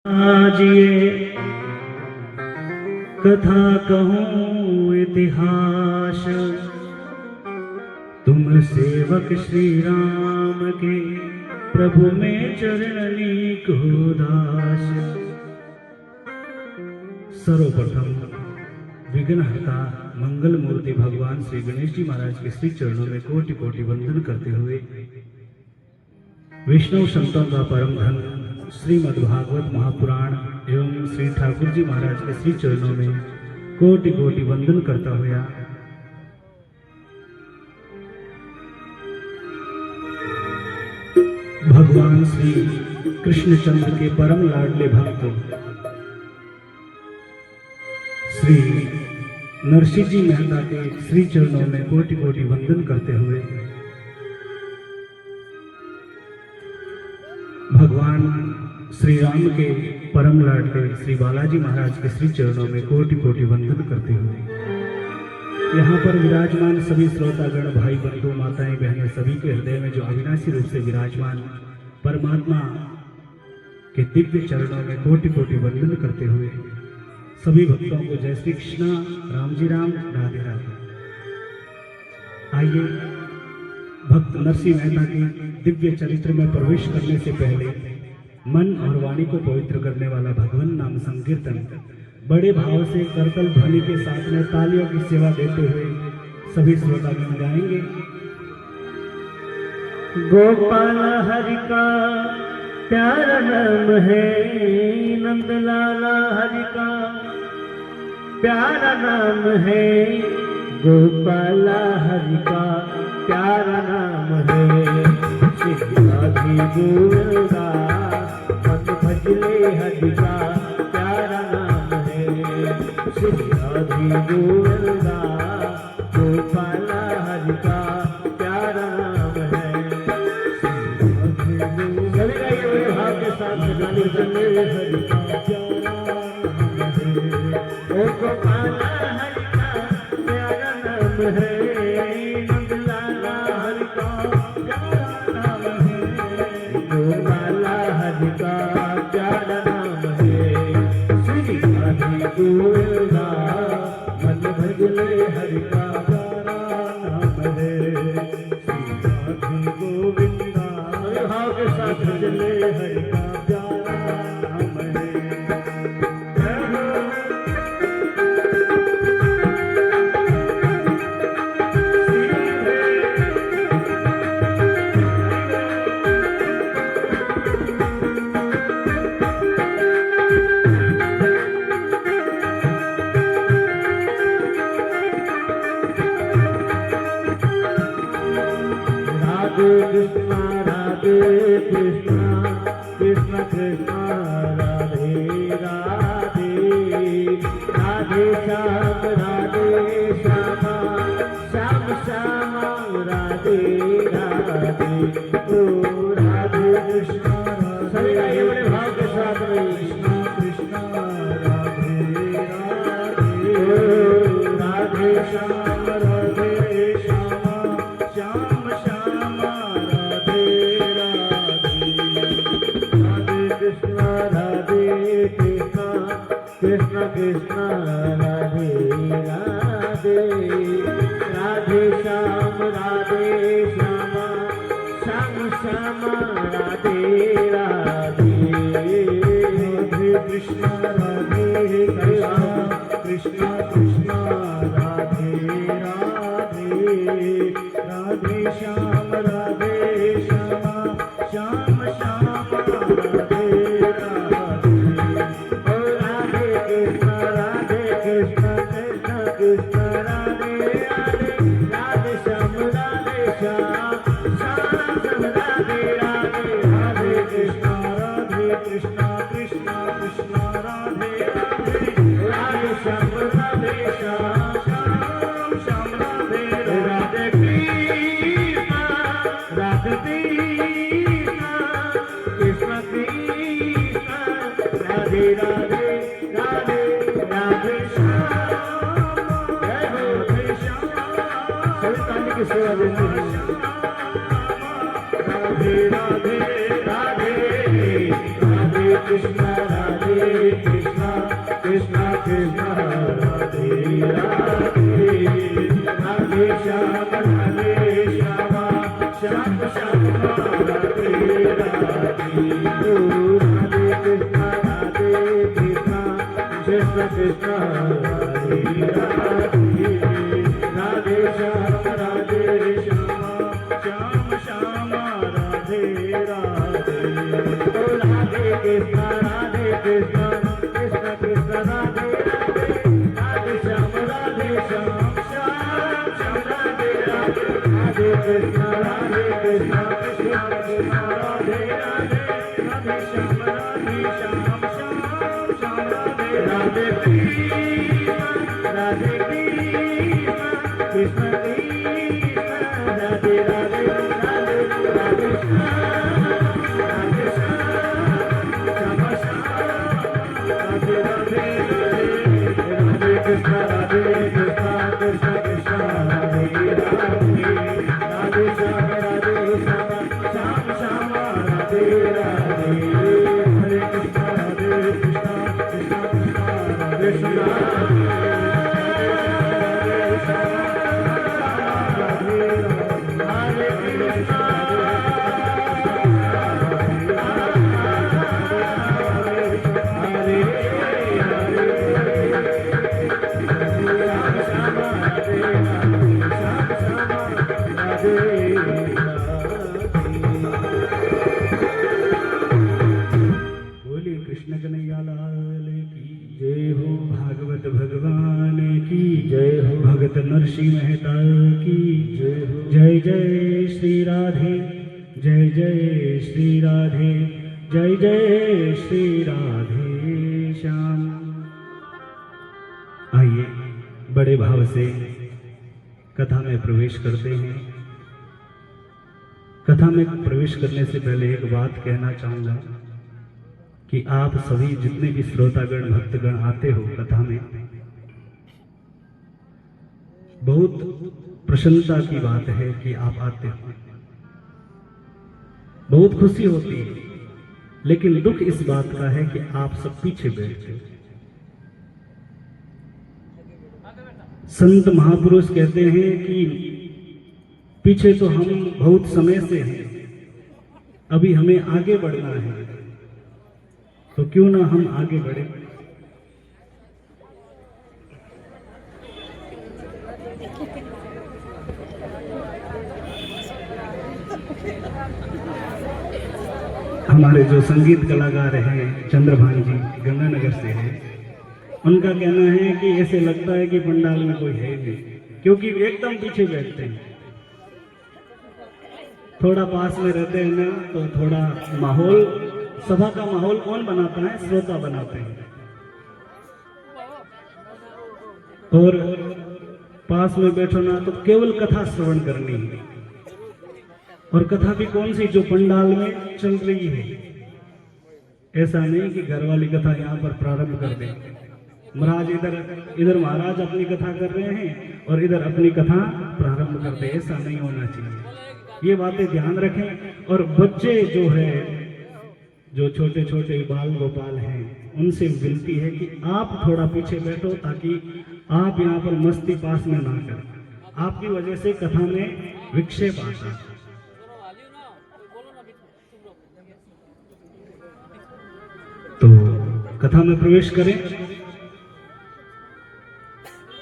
आज ये कथा कहूँ इतिहास, तुम सेवक श्री राम के प्रभु में चरणनी को दास। सर्वप्रथम विघ्नहर्ता मंगल मूर्ति भगवान श्री गणेश जी महाराज के श्री चरणों में कोटि कोटि वंदन करते हुए विष्णु संतों का परम धन श्रीमद् भागवत महापुराण एवं श्री ठाकुर जी महाराज के श्री चरणों में कोटि कोटि वंदन करता हुआ भगवान श्री कृष्णचंद्र के परम लाडले भक्त श्री नरसिंह जी मेहता के श्री चरणों में कोटि कोटि वंदन करते हुए भगवान श्री राम के परम लाडले श्री बालाजी महाराज के श्री चरणों में कोटि कोटि वंदन करते हुए यहाँ पर विराजमान सभी श्रोतागण भाई बंधु माताएं बहनें सभी के हृदय में जो अविनाशी रूप से विराजमान परमात्मा के दिव्य चरणों में कोटि कोटि वंदन करते हुए सभी भक्तों को जय श्री कृष्ण, राम जी राम, राधे राधे। आइए भक्त नरसिंह मेहता के दिव्य चरित्र में प्रवेश करने से पहले मन और वाणी को पवित्र करने वाला भगवान नाम संकीर्तन बड़े भाव से करतल ध्वनि के साथ में तालियों की सेवा देते हुए सभी श्रोतागण गाएंगे। गोपाल हरि का प्यारा नाम है, नंदलाला हरि का प्यारा नाम है, गोपाला हरि का प्यारा नाम है। श्री गोविंदा मन भजले हरि का प्यारा नाम है। श्री गोविंदा गोपाला हरि का प्यारा नाम है। सभी गाइए बड़े भाव के साथ गाने चले हरि का प्यारा नाम है। ओ गोपाला हरि का प्यारा नाम है, गोविंदा मन भजले हरि का प्यारा नाम है। श्री गोविंदा भाव के साथ भजले हरि का प्यारा नाम है। कृष्णा राधे कृष्णा कृष्ण कृष्णा राधे राधे, राधे श्याम श्याम श्याम राधे राधे। ओ राधे कृष्णा सभी गाइए बड़े भाव के साथ में कृष्णा कृष्णा राधे राधे। ओ राधे श्याम श्याम श्याम कृष्ण कृष्ण राधे राधे, राधे श्याम श्याम श्याम राधे राधे। राधे कृष्ण कृष्ण कृष्ण राधे राधे, राधे श्याम श्याम श्याम राधे राधे। कृष्ण राधे राधे, राधे श्याम श्याम श्याम राधे राधे। राधे कृष्ण कृष्ण कृष्ण राधे राधे, राधे श्याम श्याम श्याम राधे राधे। कृष्ण राधे कृष्ण कृष्ण राधे राधे राधे, राधे श्याम की सेवा देते हैं। राधे राधे राधे राधे कृष्ण राधे कृष्ण कृष्ण राधे राधे राधे श्याम श्याम श्याम राधे राधे ओ राधे कृष्ण कृष्ण कृष्ण कृष्ण राधे राधे श्याम श्याम श्याम राधे राधे कृष्ण कृष्ण कृष्ण कृष्ण राधे राधे राधे श्याम श्याम श्याम राधे राधे राधे कृष्ण कृष्ण राधे राधे राधे राधे राधे श्याम राधे राधे राधे कृष्ण कृष्ण कृष्ण राधे राधे राधे श्याम श्याम श्याम राधे राधे हरे कृष्ण कृष्ण राधे श्याम बोलिए कृष्ण कन्हैया लाल की जय हो। भागवत भगवान की जय हो। भगत नरसिंह मेहता की जय हो। जय जय श्री राधे, जय जय श्री राधे, जय जय श्री राधे श्याम। आइए बड़े भाव से कथा में प्रवेश करते हैं। कथा में प्रवेश करने से पहले एक बात कहना चाहूंगा कि आप सभी जितने भी श्रोतागण भक्तगण आते हो कथा में, बहुत प्रसन्नता की बात है कि आप आते हो, बहुत खुशी होती है। लेकिन दुख इस बात का है कि आप सब पीछे बैठते हो। संत महापुरुष कहते हैं कि पीछे तो हम बहुत समय से हैं, अभी हमें आगे बढ़ना है, तो क्यों ना हम आगे बढ़े। हमारे जो संगीत कलाकार हैं चंद्रभान जी गंगानगर से हैं, उनका कहना है कि ऐसे लगता है कि पंडाल में कोई है नहीं, क्योंकि एकदम पीछे बैठते हैं। थोड़ा पास में रहते हैं ना तो थोड़ा माहौल, सभा का माहौल कौन बनाता है? श्रोता बनाते हैं। और पास में बैठो ना तो केवल कथा श्रवण करनी है, और कथा भी कौन सी? जो पंडाल में चल रही है। ऐसा नहीं कि घर वाली कथा यहाँ पर प्रारंभ कर दें। महाराज इधर महाराज अपनी कथा कर रहे हैं और इधर अपनी कथा प्रारंभ करते, ऐसा नहीं होना चाहिए। ये बातें ध्यान रखें। और बच्चे जो है, जो छोटे छोटे बाल गोपाल हैं, उनसे विनती है कि आप थोड़ा पीछे बैठो, ताकि आप यहाँ पर मस्ती पास में ना करें। आपकी वजह से कथा में विक्षेप आता है। तो कथा में प्रवेश करें।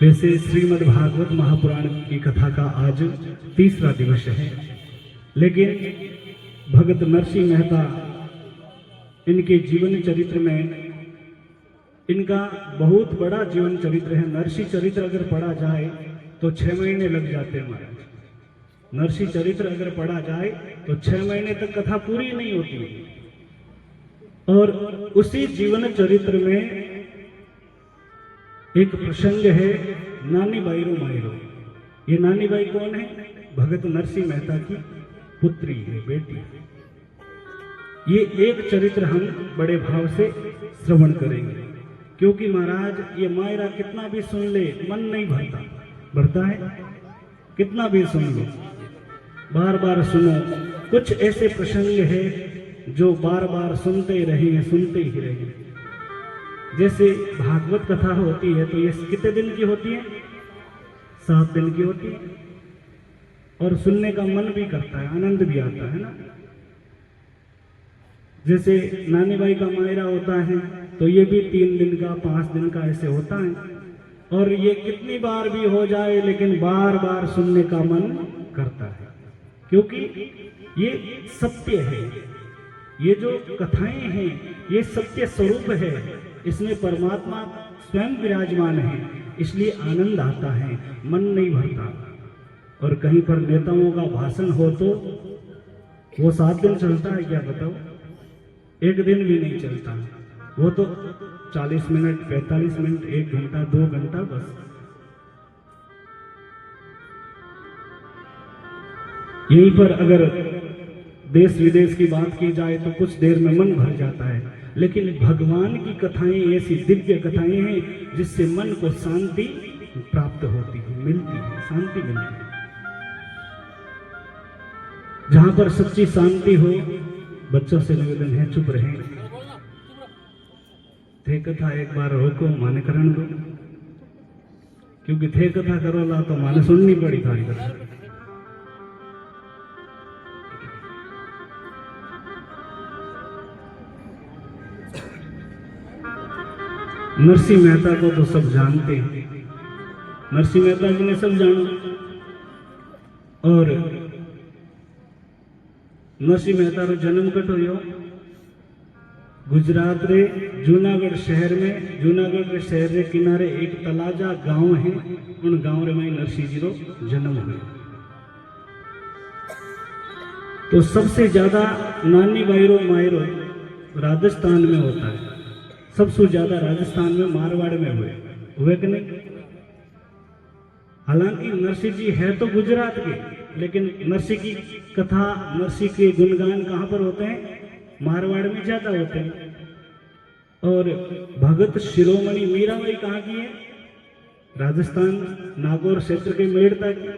वैसे श्रीमद् भागवत महापुराण की कथा का आज तीसरा दिवस है, लेकिन भगत नरसिंह मेहता, इनके जीवन चरित्र में, इनका बहुत बड़ा जीवन चरित्र है। नरसिंह चरित्र अगर पढ़ा जाए तो 6 महीने लग जाते हैं महाराज। नरसिंह चरित्र अगर पढ़ा जाए तो 6 महीने तक कथा पूरी नहीं होती। और उसी जीवन चरित्र में एक प्रसंग है, नानी बाई रो मायरो। ये नानी बाई कौन है? भगत नरसिंह मेहता की पुत्री है, बेटी है। ये एक चरित्र हम बड़े भाव से श्रवण करेंगे, क्योंकि महाराज ये मायरा कितना भी सुन ले मन नहीं भरता है। कितना भी सुन लो, बार बार सुनो। कुछ ऐसे प्रसंग है जो बार बार सुनते ही रहे। जैसे भागवत कथा होती है तो ये कितने दिन की होती है? 7 दिन की होती है। और सुनने का मन भी करता है, आनंद भी आता है ना। जैसे नानी बाई का मायरा होता है तो ये भी 3 दिन का 5 दिन का ऐसे होता है। और ये कितनी बार भी हो जाए लेकिन बार बार सुनने का मन करता है, क्योंकि ये सत्य है। ये जो कथाएं हैं ये सत्य स्वरूप है, इसमें परमात्मा स्वयं विराजमान है, इसलिए आनंद आता है, मन नहीं भरता। और कहीं पर नेताओं का भाषण हो तो वो 7 दिन चलता है क्या बताओ? 1 दिन भी नहीं चलता, वो तो 40 मिनट 45 मिनट 1 घंटा 2 घंटा बस। यहीं पर अगर देश विदेश की बात की जाए तो कुछ देर में मन भर जाता है, लेकिन भगवान की कथाएं ऐसी दिव्य कथाएं हैं जिससे मन को शांति प्राप्त होती है, मिलती है, शांति मिलती है। जहां पर सच्ची शांति हो, बच्चों से निवेदन है चुप रहें। थे कथा एक बार रोको माने करण दो, क्योंकि थे कथा करोला तो माने सुननी पड़ी थारी कथा। नरसिंह मेहता को तो सब जानते हैं, नरसिंह मेहता जी ने सब जाना। और नरसिंह मेहता रो जन्म कट हो गुजरात रे जूनागढ़ शहर में, जूनागढ़ रे शहर रे किनारे एक तलाजा गांव है, उन गांव रे में नरसिंह जी रो जन्म हुआ। तो सबसे ज्यादा नानी बाईरो मायरो राजस्थान में होता है, सबसे ज्यादा राजस्थान में मारवाड़ में हुए कि नहीं? हालांकि नरसिंह जी है तो गुजरात के, लेकिन नरसिंह की कथा, नरसिंह के गुणगान कहाँ पर होते हैं? मारवाड़ में ज्यादा होते हैं। और भगत शिरोमणि मीराबाई कहाँ की है? राजस्थान नागौर क्षेत्र के मेड़ता की।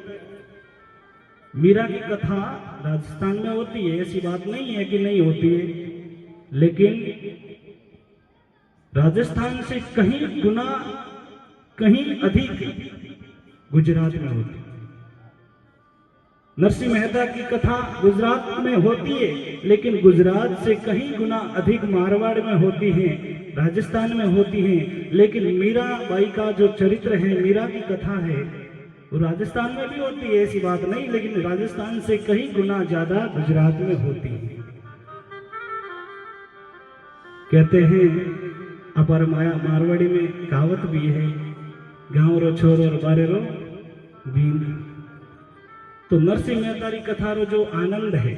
मीरा की कथा राजस्थान में होती है, ऐसी बात नहीं है कि नहीं होती है, लेकिन राजस्थान से कहीं गुना कहीं अधिक गुजरात में होती है। नरसिंह मेहता की कथा गुजरात में होती है, लेकिन गुजरात से कहीं गुना अधिक मारवाड़ में होती है, राजस्थान में होती है। लेकिन मीराबाई का जो चरित्र है, मीरा की कथा है, वो राजस्थान में भी होती है, ऐसी बात नहीं, लेकिन राजस्थान से कहीं गुना ज्यादा गुजरात में होती है। कहते हैं अपर मारवाड़ी में कहावत भी है, गांव रो छोरो और बारे रो बींद। तो नरसिंह मेहता की कथा रो जो आनंद है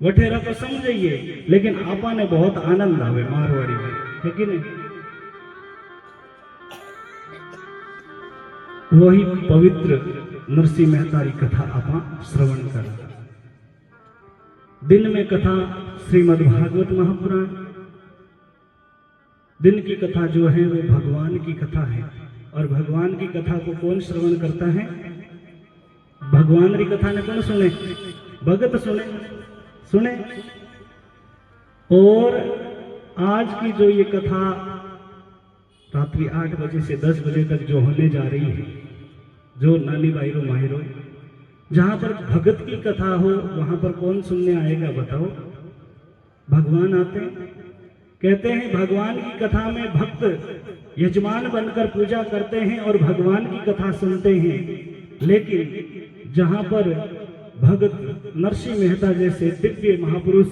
वठेरा तो समझिए, लेकिन आपा ने बहुत आनंद आवे मारवाड़ी में, है कि नहीं? वही पवित्र नरसिंह मेहता की कथा आपा श्रवण कर। दिन में कथा श्रीमद् भागवत महापुराण, दिन की कथा जो है वो भगवान की कथा है। और भगवान की कथा को कौन श्रवण करता है? भगवान की कथा ने कौन सुने? भगत सुने। और आज की जो ये कथा रात्रि 8 बजे से 10 बजे तक जो होने जा रही है, जो नानी बाईरो माहिरो, जहां पर भगत की कथा हो वहां पर कौन सुनने आएगा बताओ? भगवान आते हैं। कहते हैं भगवान की कथा में भक्त यजमान बनकर पूजा करते हैं और भगवान की कथा सुनते हैं। लेकिन जहां पर भगत नरसिंह मेहता जैसे दिव्य महापुरुष,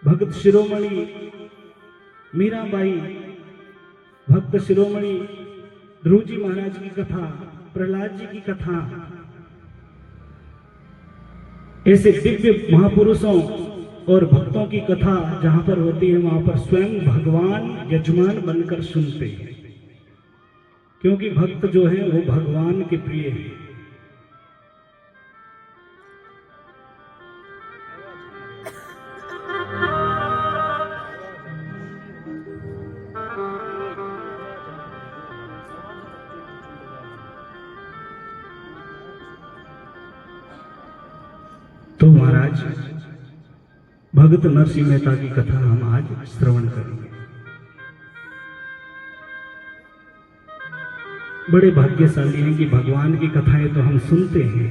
भगत शिरोमणि मीराबाई, भक्त शिरोमणि ध्रुव जी महाराज की कथा, प्रहलाद जी की कथा, ऐसे दिव्य महापुरुषों और भक्तों की कथा जहां पर होती है, वहां पर स्वयं भगवान यजमान बनकर सुनते हैं, क्योंकि भक्त जो है वो भगवान के प्रिय है। तो महाराज भगत नरसिंह मेहता की कथा हम आज श्रवण करेंगे। बड़े भाग्यशाली हैं कि भगवान की कथाएं तो हम सुनते हैं,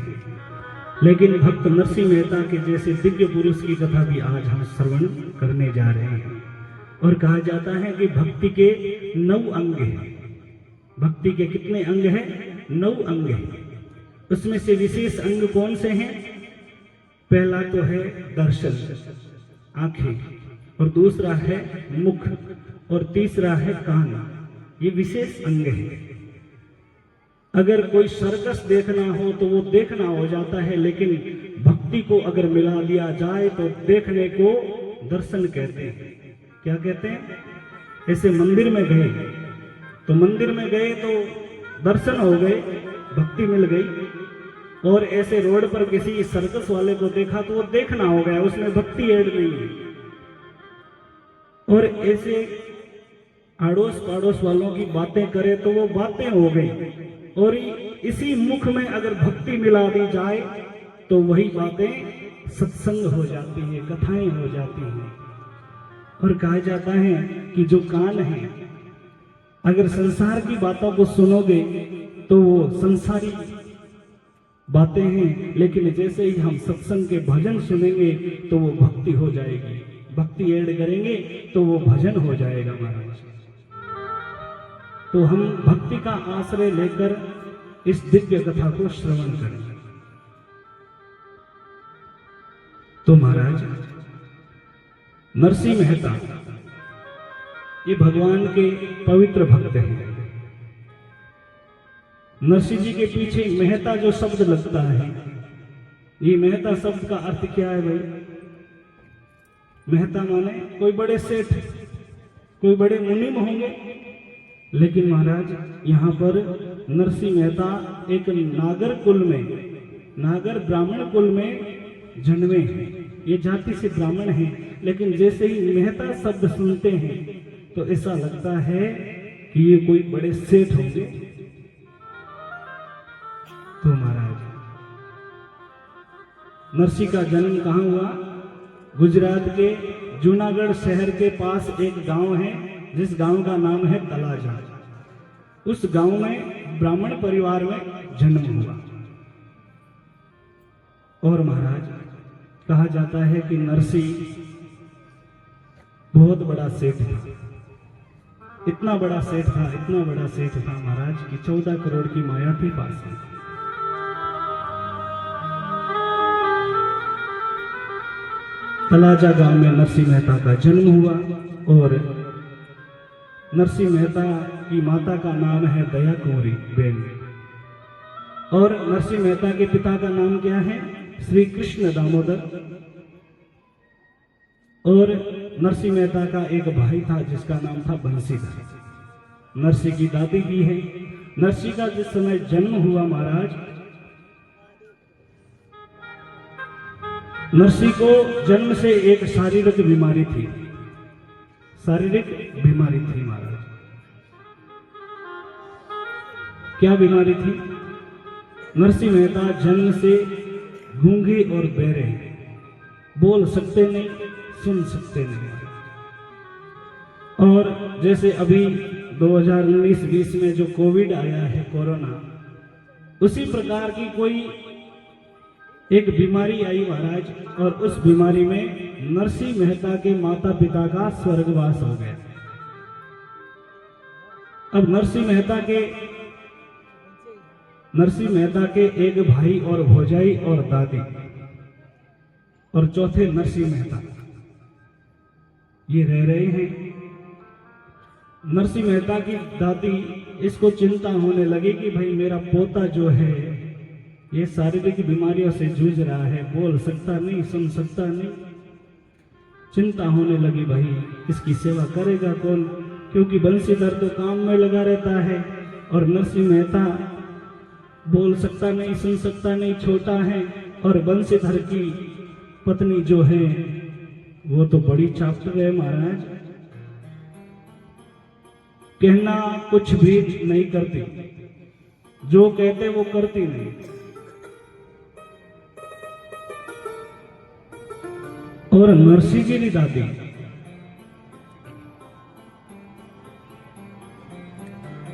लेकिन भक्त नरसिंह मेहता के जैसे दिव्य पुरुष की कथा भी आज हम श्रवण करने जा रहे हैं। और कहा जाता है कि भक्ति के 9 अंग हैं। भक्ति के कितने अंग हैं? 9 अंग हैं। उसमें से विशेष अंग कौन से हैं? पहला तो है दर्शन, आंखें, और दूसरा है मुख, और तीसरा है कान। ये विशेष अंग है। अगर कोई सर्कस देखना हो तो वो देखना हो जाता है, लेकिन भक्ति को अगर मिला लिया जाए तो देखने को दर्शन कहते हैं। क्या कहते हैं? ऐसे मंदिर में गए तो मंदिर में गए तो दर्शन हो गए, भक्ति मिल गई। और ऐसे रोड पर किसी सर्कस वाले को देखा तो वो देखना हो गया, उसमें भक्ति ऐड नहीं है। और ऐसे आड़ोस पड़ोस वालों की बातें करे तो वो बातें हो गई। और इसी मुख में अगर भक्ति मिला दी जाए तो वही बातें सत्संग हो जाती है, कथाएं हो जाती हैं। और कहा जाता है कि जो कान है, अगर संसार की बातों को सुनोगे तो वो संसारी बातें हैं, लेकिन जैसे ही हम सत्संग के भजन सुनेंगे तो वो भक्ति हो जाएगी। भक्ति ऐड करेंगे तो वो भजन हो जाएगा महाराज। तो हम भक्ति का आश्रय लेकर इस दिव्य कथा को श्रवण करें। तो महाराज नरसिंह मेहता ये भगवान के पवित्र भक्त हैं। नरसिंह जी के पीछे मेहता जो शब्द लगता है, ये मेहता शब्द का अर्थ क्या है भाई? मेहता माने कोई बड़े सेठ, कोई बड़े मुनिम होंगे। लेकिन महाराज यहाँ पर नरसिंह मेहता एक नागर कुल में, नागर ब्राह्मण कुल में जन्मे हैं। ये जाति से ब्राह्मण हैं, लेकिन जैसे ही मेहता शब्द सुनते हैं तो ऐसा लगता है कि ये कोई बड़े सेठ होंगे। तो महाराज नरसिंह का जन्म कहाँ हुआ? गुजरात के जूनागढ़ शहर के पास एक गांव है, जिस गांव का नाम है तलाजा। उस गांव में ब्राह्मण परिवार में जन्म हुआ। और महाराज कहा जाता है कि नरसिंह बहुत बड़ा सेठ था। इतना बड़ा सेठ था, इतना बड़ा सेठ था महाराज कि 14 करोड़ की माया थी पास में। तलाजा गांव में नरसिंह मेहता का जन्म हुआ। और नरसिंह मेहता की माता का नाम है दया कुंवरी बेन। और नरसिंह मेहता के पिता का नाम क्या है? श्री कृष्ण दामोदर। और नरसिंह मेहता का एक भाई था जिसका नाम था बंसीधर। नरसिंह की दादी भी है। नरसिंह का जिस समय जन्म हुआ महाराज, नरसिंह को जन्म से एक शारीरिक बीमारी थी। शारीरिक बीमारी थी महाराज। क्या बीमारी थी? नरसिंह मेहता जन्म से गूंगे और बहरे, बोल सकते नहीं, सुन सकते नहीं। और जैसे अभी 2019-20 में जो कोविड आया है, कोरोना, उसी प्रकार की कोई एक बीमारी आई महाराज। और उस बीमारी में नरसिंह मेहता के माता पिता का स्वर्गवास हो गया। अब नरसिंह मेहता के एक भाई और भौजाई और दादी, और चौथे नरसिंह मेहता, ये रह रहे हैं। नरसिंह मेहता की दादी इसको चिंता होने लगी कि भाई मेरा पोता जो है ये शारीरिक बीमारियों से जूझ रहा है, बोल सकता नहीं, सुन सकता नहीं। चिंता होने लगी भाई इसकी सेवा करेगा कौन, क्योंकि बंसीधर तो काम में लगा रहता है और नरसिंह मेहता बोल सकता नहीं, सुन सकता नहीं, छोटा है। और बंसीधर की पत्नी जो है वो तो बड़ी चाप्टर है महाराज, कहना कुछ भी नहीं करती, जो कहते वो करती नहीं। और नरसिंह जी की दादी,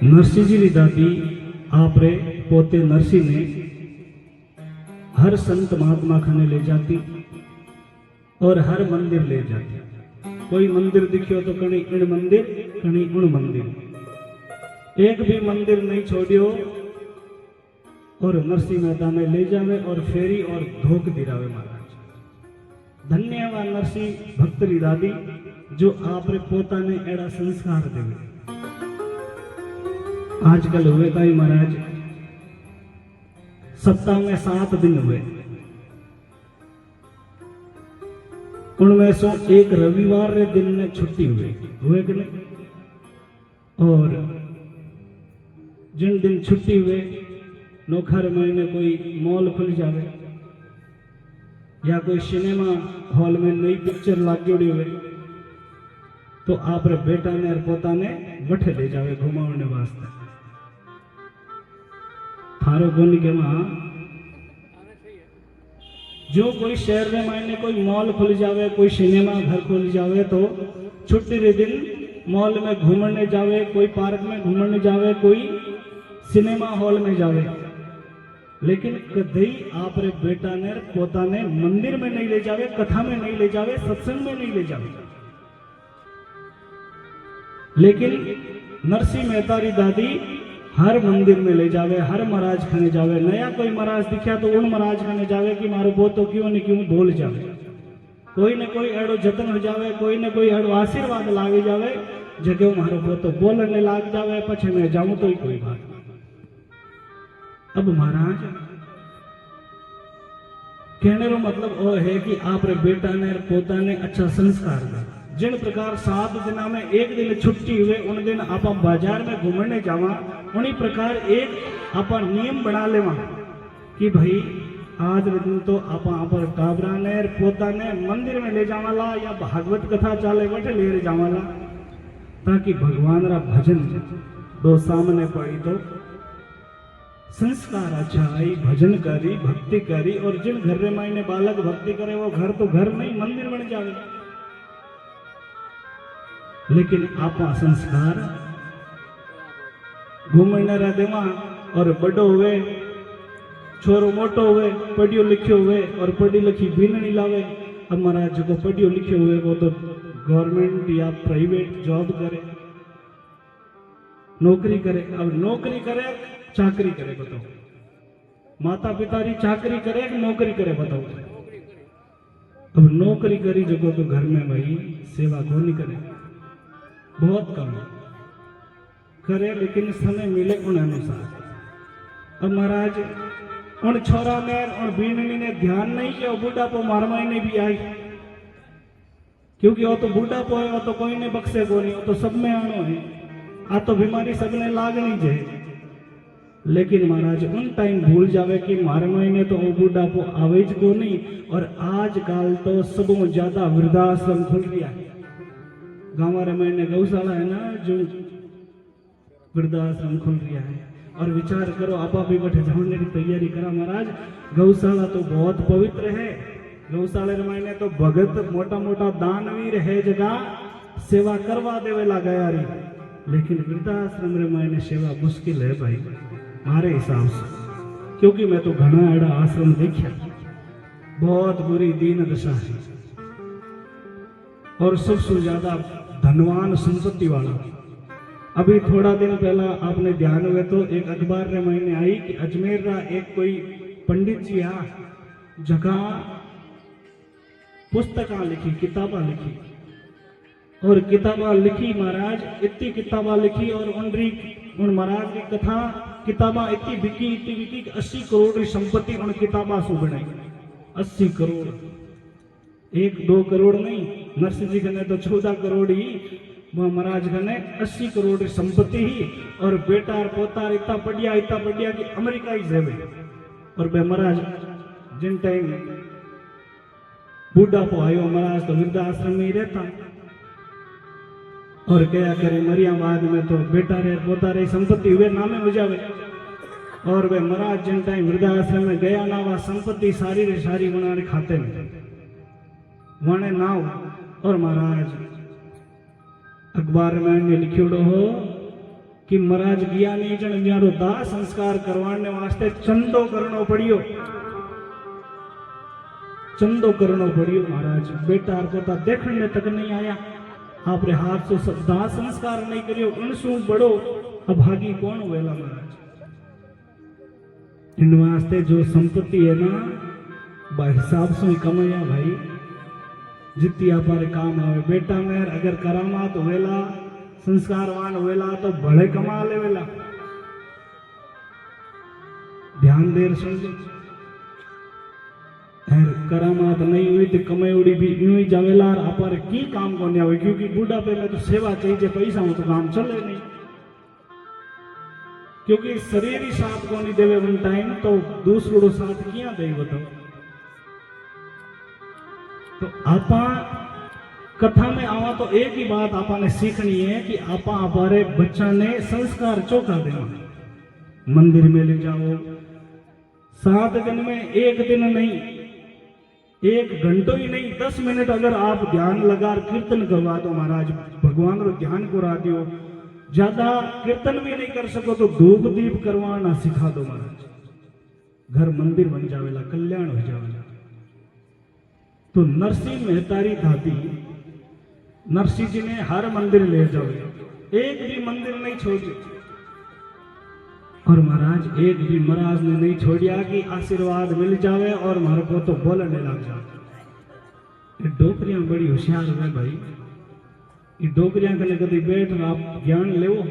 नरसिंह जी की दादी आप रे पोते नरसिंह ने हर संत महात्मा खाने ले जाती और हर मंदिर ले जाती। कोई मंदिर दिखियो तो कणी इन मंदिर कणी उन मंदिर, एक भी मंदिर नहीं छोड़ियो और नरसिंह मेहता ने ले जावे और फेरी और धोक दिरावे महाराज। धन्यवाद नरसिंह भक्तरी दादी जो आपरे पोता ने एड़ा संस्कार देवे। आजकल हुए ताई महाराज सप्ताह में 7 दिन हुए, उनमें से एक रविवार रे दिन में छुट्टी हुए कि नहीं, और जिन दिन छुट्टी हुए नौखर महीने कोई मॉल खुल जावे या कोई सिनेमा हॉल में नई पिक्चर लागेड़ी हुए तो आप रे बेटा ने और पोता ने वठे ले जावे घुमावने वास्ते। थारो कोनी के वहां जो कोई शहर में महीने कोई मॉल खुल जावे, कोई सिनेमा घर खुल जावे तो छुट्टी रे दिन मॉल में घूमने जावे, कोई पार्क में घूमने जावे, कोई सिनेमा हॉल में जावे, लेकिन कभी आप रे बेटा ने पोता ने मंदिर में नहीं ले जावे, कथा में नहीं ले जावे, सत्संग में नहीं ले जावे। लेकिन नरसिंह मेहता री दादी हर मंदिर में ले जावे, हर महाराज खाने जावे। नया कोई महाराज दिखा तो उन महाराज खाने जावे कि मारो पोतो क्यों न क्यों बोल जावे, कोई न कोई एड़ो जतन हो जावे, कोई न कोई एड़ो आशीर्वाद लागे जावे जगह मारो पोतो बोलने लाग जावे, पछे मैं जाऊं तो ही कोई बात। अब महाराज कहने रो मतलब वो है कि आप रे बेटा ने पोता ने अच्छा संस्कार दिया। जिन प्रकार 7 दिना में एक दिन छुट्टी हुए उन दिन आप बाजार में घूमने जावा, उन्हीं प्रकार एक आप नियम बना लेवा कि भाई आज दिन तो आप टाबरा ने पोता ने मंदिर में ले जावाला या भागवत कथा चाले वटे ले जावाला, ताकि भगवान रा भजन दो सामने पड़ी तो संस्कार अच्छा आई, भजन करी, भक्ति करी, और जिन घर रे मायने बालक भक्ति करे वो घर तो घर नहीं मंदिर बन जावे। लेकिन आपा संस्कार घूमने रा देवा और बड़ो हुए छोरो मोटो हुए पढ़ियो लिखियो हुए और पढ़ी लिखी बीननी लावे। अब महाराज जो पढ़ियो लिखियो हुए वो तो गवर्नमेंट या प्राइवेट जॉब करे, नौकरी करे। अब नौकरी करे चाकरी करे बताओ, माता पिता री चाकरी करे कि नौकरी करे बताओ। अब नौकरी करी जगह तो घर में भाई सेवा को नहीं करे, बहुत कम करे, लेकिन समय मिले उन अनुसार। अब महाराज उन छोरा ने और बीननी ने ध्यान नहीं किया, बुढ़ापो मारवाई ने भी आई, क्योंकि वो तो बुढ़ापो है, वो तो कोई ने बख्शे को नहीं, वो तो सब में आनो है, आ तो बीमारी सबने लागनी है। लेकिन महाराज उन टाइम भूल जावे कि मारे महीने तो वो बुढ़ापो आवेज को नहीं। और आजकल तो सबों ज्यादा वृद्धाश्रम खुल गया है। गाँव महीने गौशाला है ना, जो वृद्धाश्रम खुल गया है। और विचार करो आप भी बैठे जाने की तैयारी करा महाराज। गौशाला तो बहुत पवित्र है, गौशाला महीने तो भगत मोटा मोटा दानवीर है जगह सेवा करवा देवेला गया री। लेकिन वृद्धाश्रम रे महीने सेवा मुश्किल है भाई मारे हिसाब से, क्योंकि मैं तो घना एड़ा आश्रम देखा, बहुत बुरी दीन दशा है और सबसे ज्यादा धनवान संपत्ति वाला। अभी थोड़ा दिन पहला आपने ध्यान हुए तो एक अखबार रे महीने आई कि अजमेर रा एक कोई पंडित जी आ जगह पुस्तका लिखी, किताबा लिखी, और किताबा लिखी महाराज, इतनी किताबा लिखी और उन महाराज की कथा किताबा इतनी बिकी कि 80 करोड़ की संपत्ति उन किताबा से बनाई। 80 करोड़, 1-2 करोड़ नहीं, नरसिंह जी ने तो 14 करोड़ ही, महाराज ने 80 करोड़ की संपत्ति ही, और बेटा और पोता इतना बढ़िया कि अमेरिका ही जेवे। और बे महाराज जिन टाइम बुढ़ापो आयो महाराज तो वृद्धाश्रम में ही रहता, और क्या करे मरियाबाद में तो बेटा रे पोता रे संपत्ति हुए नामे हो जावे। और वे महाराज जिन टाइम वृद्धाश्रम में गया ना वह संपत्ति सारी रे सारी बना खाते में वने नाव। और महाराज अखबार में लिखियोड़ो हो कि महाराज गया नहीं जन म्यारो दाह संस्कार करवाने वास्ते चंदो करनो पड़ियो, चंदो करनो पड़ियो। महाराज बेटा और पोता देखने तक नहीं आया, आपरे हाथ से दाह संस्कार नहीं करियो उनसू बड़ो अभागी कौन वेला महाराज। इन वास्ते जो संपत्ति है ना बा हिसाब से ही कमाया भाई, जितनी हमारे काम आवे। बेटा मेर अगर करामात वेला संस्कारवान वेला तो बड़े कमा ले वेला, ध्यान देर समझो। करामात नहीं हुई तो कमाई भी यूं ही जावेला और अपारे की काम को नहीं आवे, क्योंकि बुढ़ापे में तो सेवा चाहिए, पैसा हो तो काम चले नहीं, क्योंकि शरीर ही साथ को नहीं देवे वन टाइम तो दूसरों साथ किया दे बताओ। तो आपा कथा में आवा तो एक ही बात आपा ने सीखनी है कि आपा हमारे बच्चा ने संस्कार चौका देना। मंदिर में ले जाओ 7 दिन में एक दिन नहीं, 1 घंटों ही नहीं 10 मिनट अगर आप ध्यान लगा कीर्तन करवा दो महाराज, भगवान रो ध्यान करा दियो। ज्यादा कीर्तन भी नहीं कर सको तो धूप दीप करवाना सिखा दो महाराज, घर मंदिर बन जावेला, कल्याण हो जावेला। तो नरसिंह मेहतारी दादी नरसिंह जी ने हर मंदिर ले जाओ, एक भी मंदिर नहीं छोड़ी। और महाराज एक भी महाराज ने नहीं छोड़िया कि आशीर्वाद मिल जावे और मारे को तो बोलने लग जाए। ये डोकरियां बड़ी होशियार है भाई, ये डोकरियां कने कभी बैठ आप ज्ञान लेवो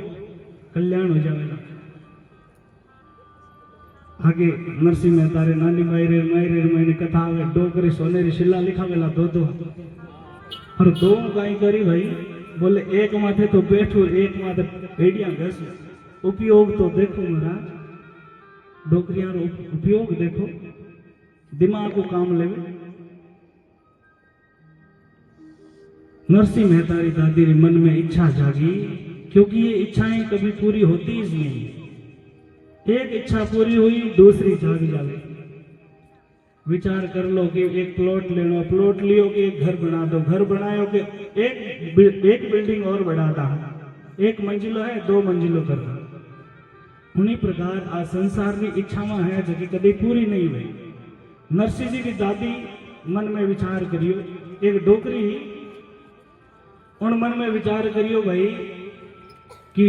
कल्याण हो जाएगा। आगे नरसिंह मेहतारे नानी मायरे मैंने कथा आवे डोकरी सोनेरी शिला लिखावेला दो और 2 काई करी भाई, बोले एक माथे तो बैठो एक माथे एडिया घस। उपयोग तो देखो महाराज, डोकरियां रो उपयोग देखो, दिमाग को काम लेवे। नरसिंह मेहतारी दादी के मन में इच्छा जागी, क्योंकि ये इच्छाएं कभी पूरी होती ही नहीं। एक इच्छा पूरी हुई दूसरी जाग जावे। विचार कर लो कि एक प्लॉट लेना, प्लॉट लियो कि एक घर बना दो, घर बनायो कि एक बिल्डिंग और बढ़ा दा, 1 मंजिलो है 2 मंजिलो कर दो। उन्हीं प्रकार आ संसार की इच्छा में है जो कि कभी पूरी नहीं हुई। नरसिंह जी की दादी मन में विचार करियो, एक डोकरी उन मन में विचार करियो भाई कि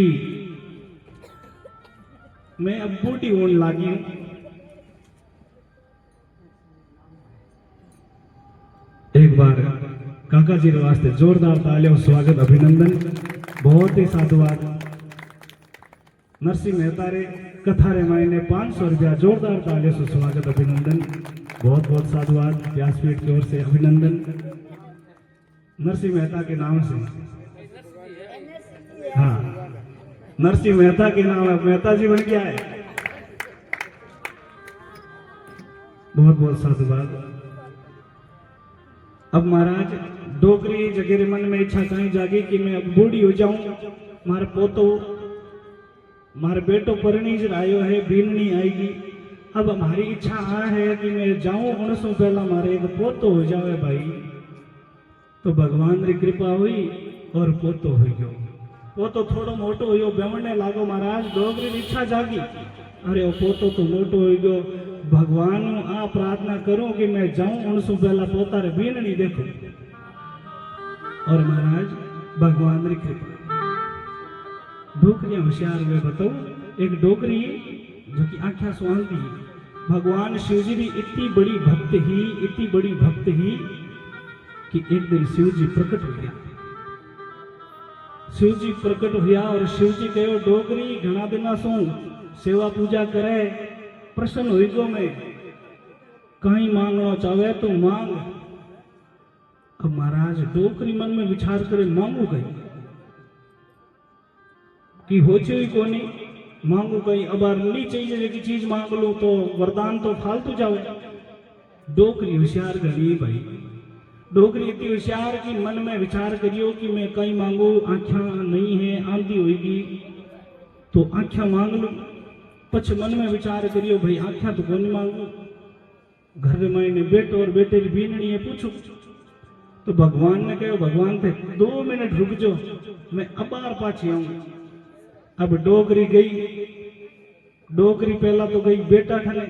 मैं अब बूढ़ी होने लगी हूं, एक बार काका जी के वास्ते जोरदार तालियों स्वागत अभिनंदन, बहुत ही साधुवाद। नरसिंह मेहता रे कथा रे मायने 500 रुपया जोरदार तालियों से स्वागत अभिनंदन, बहुत बहुत साधुवाद। व्यासपीठ की ओर से अभिनंदन नरसिंह मेहता के नाम से। हाँ, नरसिंह मेहता के नाम है, मेहता जी बन गया है, बहुत बहुत साधुवाद। अब महाराज डोकरी जगह मन में इच्छा कहीं जागी कि मैं अब बूढ़ी हो जाऊं, मारे पोतो मारे बेटो परिणीज आयो है, बीननी आएगी। अब हमारी इच्छा आ है कि मैं जाऊं उनसे पहला मारे एक पोतो हो जावे भाई। तो भगवान की कृपा हुई और पोतो हो गयो। पोतो थोड़ो मोटो हो बेवड़ने लागो महाराज, डोकरी की इच्छा जागी, अरे वो पोतो तो मोटो हो गयो। भगवान आ प्रार्थना करूं कि मैं जाऊं उनसे पहला पोता रे बीननी देखो। और महाराज भगवान की कृपा, डोकरियां होशियार हुए बताओ। एक डोकरी जो कि आख्या सुहांती भगवान शिव जी की इतनी बड़ी भक्त ही, इतनी बड़ी भक्त ही कि एक दिन शिव जी प्रकट हो गया। शिव जी प्रकट हुआ और शिव जी कहो डोकरी घना दिना सो सेवा पूजा करे, प्रसन्न हुई गो मैं, कहीं मांगना चाहे तो मांग। अब महाराज डोकरी मन में विचार करे मांगू गई कि हो ही कोनी, मांगू कहीं अब नहीं चाहिए कि चीज मांग लो तो वरदान तो फालतू जावे। डोकरी होशियार गई भाई, डोकरी इतनी होशियार कि मन में विचार करियो कि मैं कहीं मांगू, आंखा नहीं है आंधी होगी तो आंखा मांग लू। पछ मन में विचार करियो भाई आंखा तो कोनी मांगू, घर में बेटो और बेटे की बीननी है पूछो। तो भगवान ने कहो भगवान थे 2 मिनट रुक जो, मैं अबार पाछी आऊंगा। अब डोकरी गई, डोकरी पहला तो गई बेटा खने,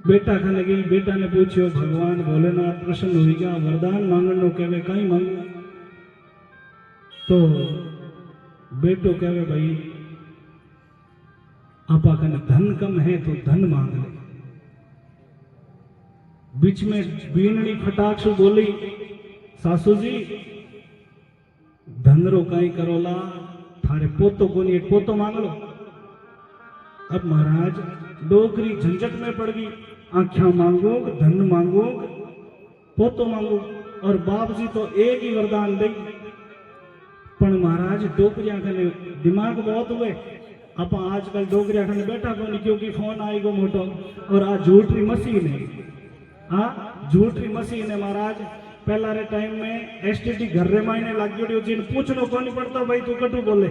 बेटा खाने गई, बेटा ने पूछो भगवान भोलेनाथ प्रसन्न हुई गया, वरदान मांगनो कहे कहीं मांगू, तो बेटो कहे भाई आपा कने धन कम है तो धन मांग ले। बीच में बीनड़ी फटाक से बोली सासू जी धन रो कहीं करोला, थारे पोतो कोनी एक पोतो मांग लो। अब महाराज डोकरी झंझट में पड़ गई, आंखियां मांगो, धन मांगो, पोतो मांगो, और बाप जी तो एक ही वरदान दे। पर महाराज डोकरिया कने दिमाग बहुत हुए, आप आजकल डोकरिया कने बैठा कोनी क्योंकि फोन आई गो मोटो, और आ झूठी मशीन है, झूठी मशीन है महाराज। पहला रे टाइम में एसटीडी घर रे मायने लाग गयो, जिन पूछनो कोनी पड़तो भाई तू कटू बोले,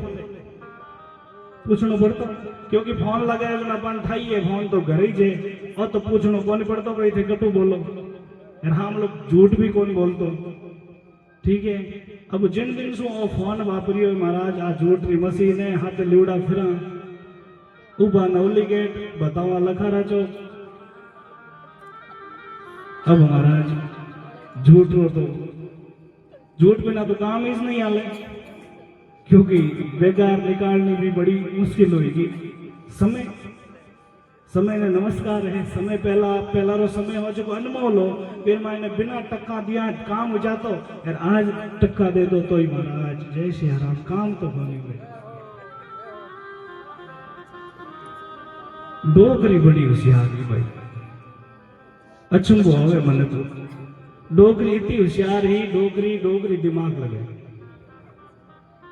पूछनो पड़तो क्योंकि फोन लगाए ना पण थाई है, फोन तो घर ही जे, और तो पूछनो कोनी पड़तो भाई थे कटू बोलो, और हम लोग झूठ भी कौन बोलतो, ठीक है। अब जिन दिन सु फोन वापरियो महाराज आ झूठी मशीन है, हाथ लीवड़ा फिरा उबा नवली गेट बतावा लखारा चौक। अब महाराज झूठ हो तो झूठ बिना तो काम ही नहीं आले, क्योंकि बेकार निकालनी भी बड़ी मुश्किल होगी। समय समय ने नमस्कार है, समय पहला रो समय हो जो अनमोल हो, फिर मैंने बिना टक्का दिया काम हो जातो, और आज टक्का दे दो तो ही महाराज जय श्री राम काम तो बनी गए। डोकरी बड़ी होशियार की भाई, अचंबो आवे मने तो डोकरी इतनी होशियार ही, डोकरी दिमाग लगे।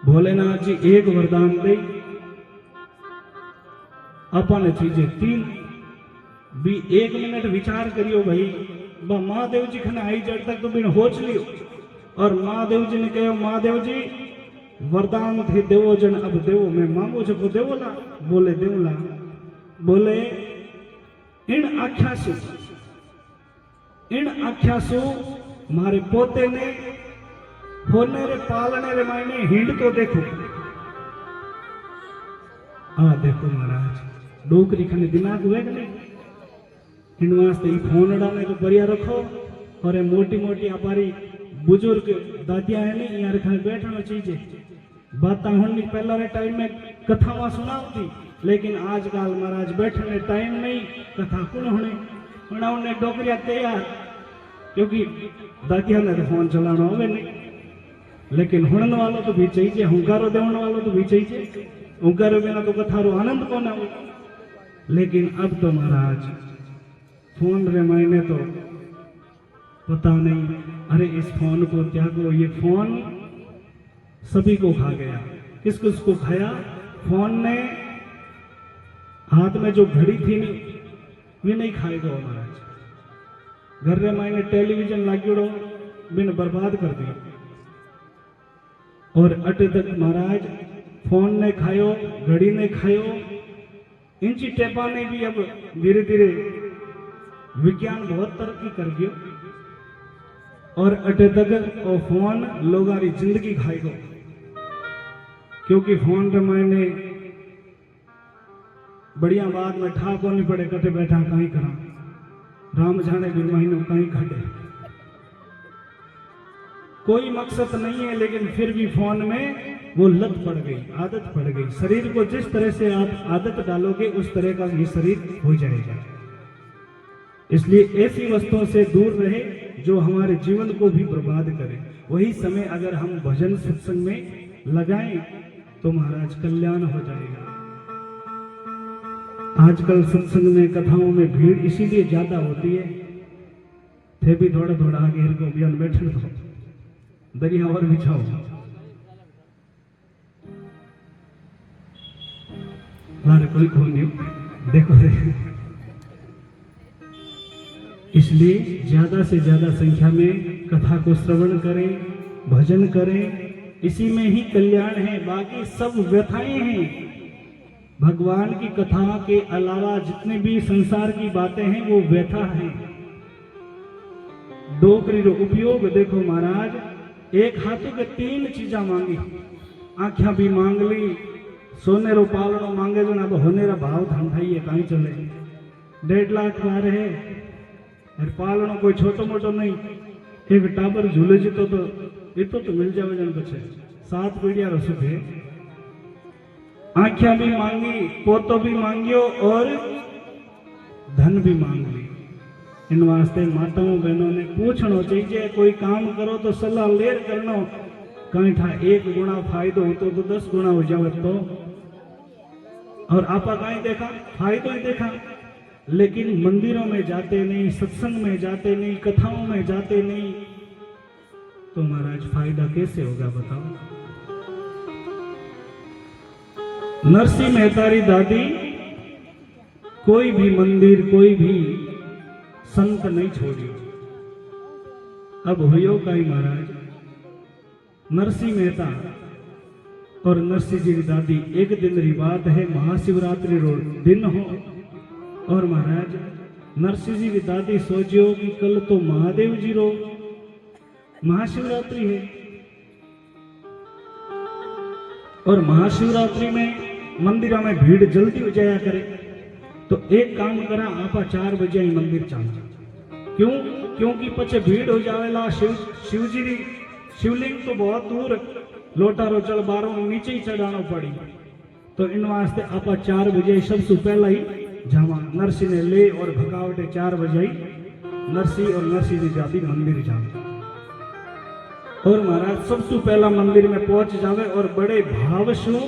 भोलेनाथ जी एक वरदान दे, अपन चीजें तीन भी 1 मिनट विचार करियो भाई। महादेव जी खने आई जड़ तक तो बिन होच लियो, और महादेव जी ने कहो महादेव जी वरदान थे देवो जन अब देवो, मैं मांगो जो देवो ला, बोले देव ला, बोले इन आख्या सु मारे पोते ने होने रे पालने रे मायने हिंड तो देखो। देखो महाराज डोकरी खने दिमाग हुए कि नहीं, हिंड वास्ते फोन डाले तो बढ़िया रखो, और मोटी मोटी हमारी बुजुर्ग दादिया है नहीं यार खने बैठना चाहिए, बात होनी पहला रे टाइम में कथा सुनाती, लेकिन आजकल महाराज बैठने टाइम नहीं, कथा कौन होने उन्हें डोकरिया तैयार, क्योंकि दादिया ने तो फोन चलाना होवे नहीं, लेकिन हुणन वालों तो भी चाहिए, हुंकारो देवन वालों तो भी चाहिए, हुंकारो बिना तो कथारो आनंद कौन आवे। लेकिन अब तो महाराज फोन रे मायने तो पता नहीं, अरे इस फोन को त्यागो, ये फोन सभी को खा गया। किस किस को खाया? फोन ने हाथ में जो घड़ी थी नहीं वे नहीं खाएगा महाराज। घर रे मायने टेलीविजन लाग्योड़ो बिन बर्बाद कर दिया, और अटे तक महाराज फोन ने खायो, घड़ी ने खायो, इंची टेपा ने भी अब धीरे धीरे विज्ञान बहुत तरक्की कर गयो, और अटे तक वो फोन लोगारी जिंदगी खाएगो, क्योंकि फोन रे मायने बढ़िया बात में ठा को नहीं पड़े, कटे बैठा कहीं करा, राम जाने भी महीनों कहीं घटे, कोई मकसद नहीं है, लेकिन फिर भी फोन में वो लत पड़ गई, आदत पड़ गई। शरीर को जिस तरह से आप आदत डालोगे उस तरह का ये शरीर हो जाएगा। इसलिए ऐसी वस्तुओं से दूर रहे जो हमारे जीवन को भी बर्बाद करे। वही समय अगर हम भजन सत्संग में लगाएं तो महाराज कल्याण हो जाएगा। आजकल सत्संग में कथाओं में भीड़ इसीलिए ज्यादा होती है, थे भी थोड़ा थोड़ा आगे को बयान बैठे दो, दरिया और बिछाओ। हमारे कोई खोल नहीं देखो, इसलिए ज्यादा से ज्यादा संख्या में कथा को श्रवण करें, भजन करें, इसी में ही कल्याण है। बाकी सब व्यथाएं हैं। भगवान की कथा के अलावा जितने भी संसार की बातें हैं वो व्यथा हैं। डोकरी रो उपयोग देखो महाराज, एक हाथों के 3 चीजा मांगी, आंखिया भी मांग ली, सोने रो पालनो मांगे जो ना तो होने रा भाव धन थाई है कहीं चले, 1.5 लाख वारे है और पालनो कोई छोटो मोटो नहीं। एक टाबर झूले जीतो तो इतो तो मिल जावे जन बचे 7 पीढ़िया रो सुख है। आँखिया भी मांगी, पोतो भी मांगियो और धन भी मांग ली। इन वास्ते माताओं बहनों ने पूछनो चाहिए, कोई काम करो तो सलाह लेर करनो। कहीं था 1 गुना फायदो होतो तो 10 गुना हो जावे तो। और आपा कहीं देखा फायदो ही देखा, लेकिन मंदिरों में जाते नहीं, सत्संग में जाते नहीं, कथाओं में जाते नहीं, तो महाराज फायदा कैसे होगा बताओ। नरसिंह मेहतारी दादी कोई भी मंदिर, कोई भी संत नहीं छोड़ी। अब हुयो कई महाराज, नरसिंह मेहता और नरसिंह जी की दादी एक दिन री बात है, महाशिवरात्रि रो दिन हो और महाराज नरसिंह जी की दादी सोचियो कि कल तो महादेव जी रो महाशिवरात्रि है और महाशिवरात्रि में मंदिर में भीड़ जल्दी हो जाया करे, तो एक काम करा आपा 4 बजे ही मंदिर चालू। क्यों? क्योंकि पचे भीड़ हो जावेला। शिव जी री शिवलिंग तो बहुत दूर लोटा रोचल बारों नीचे ही चढ़ाना पड़ी, तो इन वास्ते आपा 4 बजे सबसे पहला ही जावा। नरसिंह ने ले और भगावटे 4 बजे ही नरसिंह और नरसिंह जी दादी मंदिर जावे और महाराज सबसे पहला मंदिर में पहुंच जावे और बड़े भाव से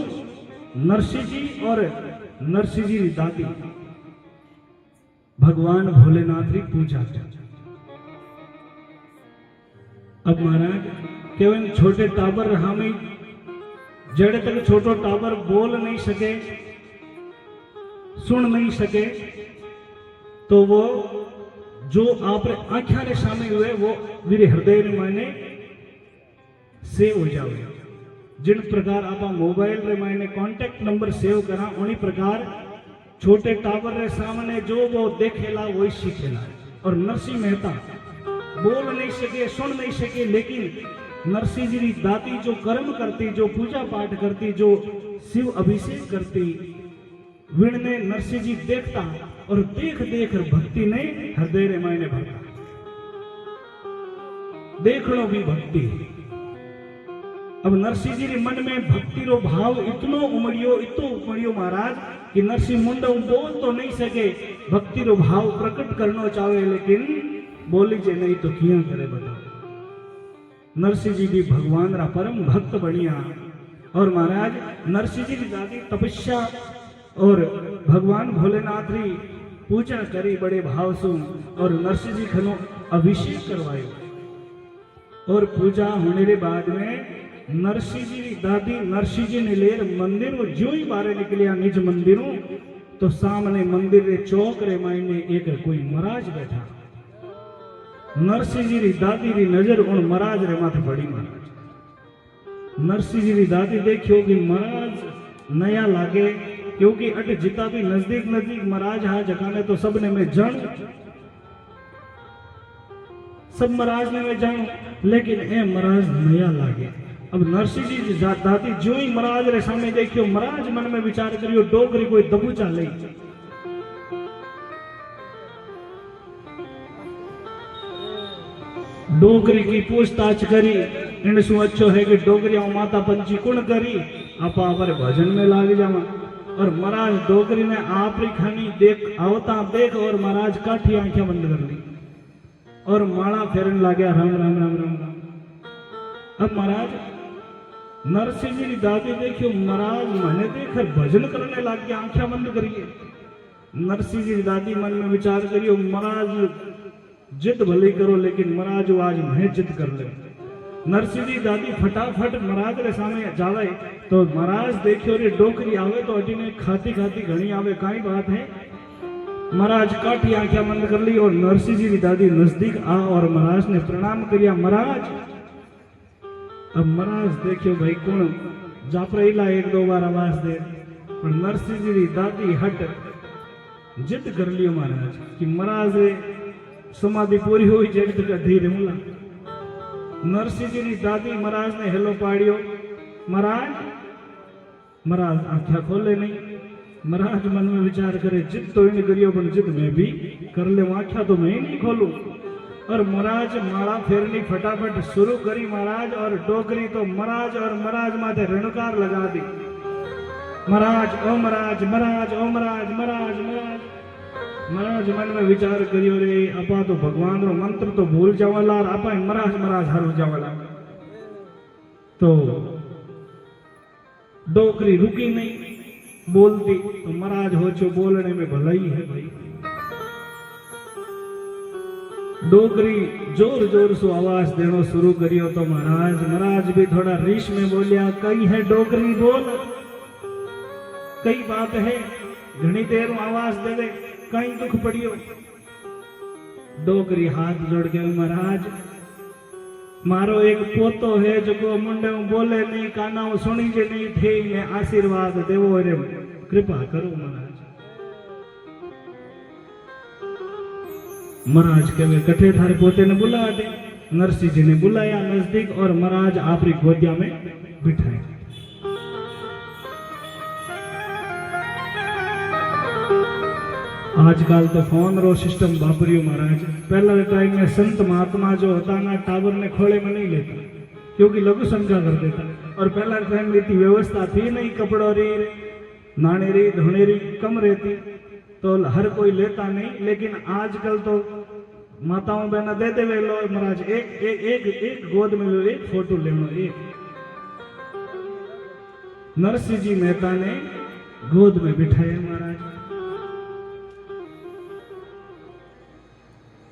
नरसिंह जी और नरसिंह जी की दादी भगवान भोलेनाथ की पूजा कर। अब महाराज केवल छोटे टाबर हमें जड़े तक छोटो टाबर बोल नहीं सके, सुन नहीं सके, तो वो जो आप आंखों के सामने हुए वो मेरे हृदय में मायने सेव हो जावे। जिन प्रकार आप मोबाइल रे मायने कांटेक्ट नंबर सेव करा, उन्हीं प्रकार छोटे टावर रे सामने जो वो देखेला वही सीखेला। और नरसिंह मेहता बोल नहीं सके, सुन नहीं सके, लेकिन नरसिंह जी की दादी जो कर्म करती, जो पूजा पाठ करती, जो शिव अभिषेक करती, विण नरसिंह जी देखता और देख देख भक्ति ने हृदय रे मायने भरता। देखनो भी भक्ति। अब नरसिंह जी के मन में भक्ति रो भाव इतनो उमड़ियो महाराज कि नरसिंह मुंडो बोल तो नहीं सके, भक्ति रो भाव प्रकट करना चाहे, लेकिन बोली जे नहीं तो किया करे बताओ। नरसिंह जी भी भगवान रा परम भक्त बनिया और महाराज नरसिंह जी की दादी तपस्या और भगवान भोलेनाथ री पूजा करी बड़े भाव से और नरसिंह जी खनो अभिषेक करवायो। और पूजा होने के बाद में नरसिंह जी की दादी नरसिंह जी ने लेर मंदिर में जो ही बारे निकलिया निज मंदिरों, तो सामने मंदिर रे चौक रे मायने एक कोई महाराज बैठा। नरसिंह जी की दादी री नजर उन महाराज रे माथे पड़ी। महाराज नरसिंह जी की दादी देखियो कि महाराज नया लागे, क्योंकि अट जिता भी नजदीक नजदीक महाराज हा जगाने तो सबने में जण सब महाराज ने में जाऊं, लेकिन ए महाराज नया लागे। अब नरसिंह जी दादी जो ही महाराज रे सामने देखियो, महाराज मन में विचार करियो डोगरी कोई दबूचा ले। डोगरी की पूछताछ करी, इन सु अच्छो है कि डोगरी माता पंची कुण करी, आप भजन में लाग जावा। और महाराज डोगरी ने आप री खानी देख आवता देख और महाराज काठी आंखें बंद कर ली और माला फेरन लाग्या राम राम राम राम राम। अब महाराज नरसिंह जी की दादी देखियो महाराज मने देखकर भजन करने लग गया, आंखें बंद करिए। नरसिंह जी की दादी मन में विचार करियो महाराज जिद भले करो, लेकिन महाराज आज मैं जिद कर ले। नरसिंह जी दादी फटाफट महाराज रे सामने जावे, तो महाराज देखियो रे डोकरी आवे तो अटी ने खाती खाती घणी आवे, काई बात है। महाराज काठी आंखें बंद कर ली और नरसिंह जी की दादी नजदीक आ और महाराज ने प्रणाम किया। महाराज अब महाराज देखियो भाई कौन जापरेला 1-2 बार आवाज दे, पर नरसिंह जी की दादी हट जिद कर लियो महाराज कि महाराज समाधि पूरी हुई जगत का धीरे मुला। नरसिंह जी की दादी महाराज ने हेलो पाड़ियो। महाराज आंखें खोले नहीं। महाराज मन में विचार करे जिद तो इन करियो पर जिद मैं भी कर ले आख्या तो मैं ही नहीं खोलूं। और महाराज माला फेरनी फटाफट शुरू करी महाराज और डोकरी तो महाराज और महाराज माथे रणकार लगा दी। महाराज ओ महाराज महाराज ओ महाराज महाराज महाराज। महाराज मन में विचार करियो रे अपा तो भगवान रो मंत्र तो भूल जावाला और अपा महाराज महाराज हारू जावाला। तो डोकरी रुकी नहीं बोलती तो महाराज हो चो बोलने में भलाई है भाई। डोकरी जोर जोर से आवाज देना शुरू करियो तो महाराज भी थोड़ा रीश में बोलिया कई है डोकरी बोल कई बात है घनी देर आवाज दे दे कई दुख पड़ियो। डोकरी हाथ जोड़ के महाराज मारो एक पोतो है जो मुंडे बोले नहीं काना सुनी जे नहीं थे मैं आशीर्वाद देवो रे कृपा करो महाराज। महाराज कहे कठे थारे पोते ने बुला दे। नरसिंह जी ने बुलाया नजदीक और महाराज आपरी गोदिया में बिठाए। आजकल तो फोन रो सिस्टम वापरियो महाराज। पहला टाइम में संत महात्मा जो होता ना टावर ने खोले में नहीं लेता क्योंकि लघु समझा कर देता। और पहला टाइम में इतनी व्यवस्था थी नहीं कपड़ों री नाने री धोने री कम रहती तो हर कोई लेता नहीं। लेकिन आजकल तो माताओं बहना दे दे वे लो महाराज एक एक एक एक गोद में लो एक फोटो ले लो एक। नरसिंह जी मेहता ने गोद में बिठाया महाराज।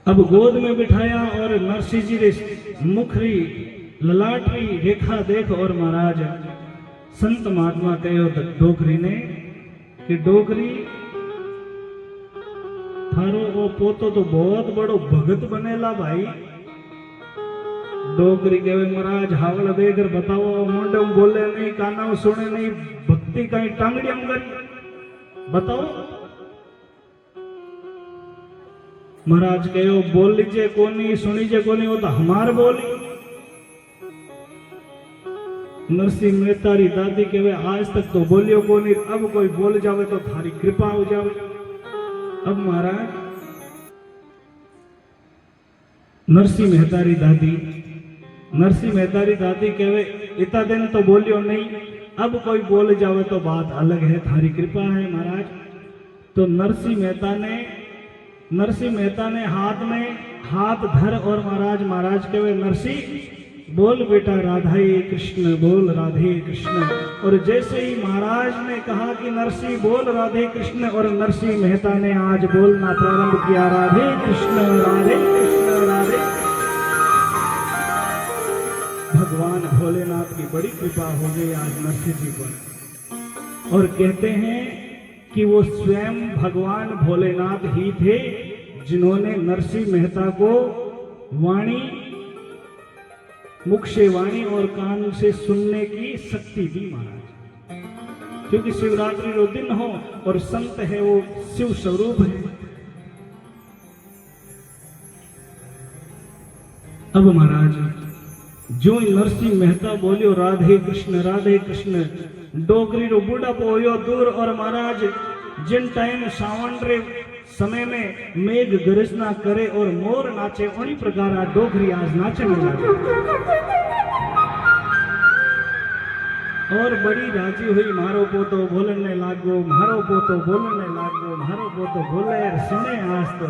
अब गोद में बिठाया और नरसिंह जी रे मुखरी ललाटरी रेखा देख और महाराज संत महात्मा कहो डोकरी ने कि डोकरी थारो वो पोतो तो बहुत बड़ो भगत बनेला भाई। डोकरी कहे महाराज हावल देकर बताओ मुंडे बोले नहीं काना सुने नहीं भक्ति कहीं टांगड़ी करी बताओ। महाराज कहो बोल लीजिए कोनी सुनीजे कोनी वो तो हमार बोली। नरसिंह मेहता री दादी कहे आज तक तो बोलियो कोनी अब कोई बोल जावे तो थारी कृपा हो जावे। अब महाराज नरसिंह मेहता री दादी कहे इतना दिन तो बोलियो नहीं अब कोई बोल जावे तो बात अलग है थारी कृपा है महाराज। तो नरसिंह मेहता ने हाथ में हाथ धर और महाराज कहे नरसिंह बोल बेटा राधे कृष्ण बोल राधे कृष्ण। और जैसे ही महाराज ने कहा कि नरसिंह बोल राधे कृष्ण और नरसिंह मेहता ने आज बोलना प्रारंभ किया राधे कृष्ण राधे कृष्ण राधे। भगवान भोलेनाथ की बड़ी कृपा हो गई आज नरसिंह जी पर। और कहते हैं कि वो स्वयं भगवान भोलेनाथ ही थे जिन्होंने नरसिंह मेहता को वाणी मुख से वाणी और कान से सुनने की शक्ति दी महाराज। क्योंकि शिवरात्रि रो दिन हो और संत है वो शिव स्वरूप है। अब महाराज जो नरसिंह मेहता बोलियो राधे कृष्ण डोगरी रो बूढ़ा पोयो दूर। और महाराज जिन टाइम सावन रे समय में मेघ गर्जना करे और मोर नाचे उन्हीं प्रकार डोगरी आज नाचने लगे। और बड़ी राजी हुई मारो पोतो बोलने लागो मारो पोतो बोलने लागो मारो पोतो बोले सुने आज तो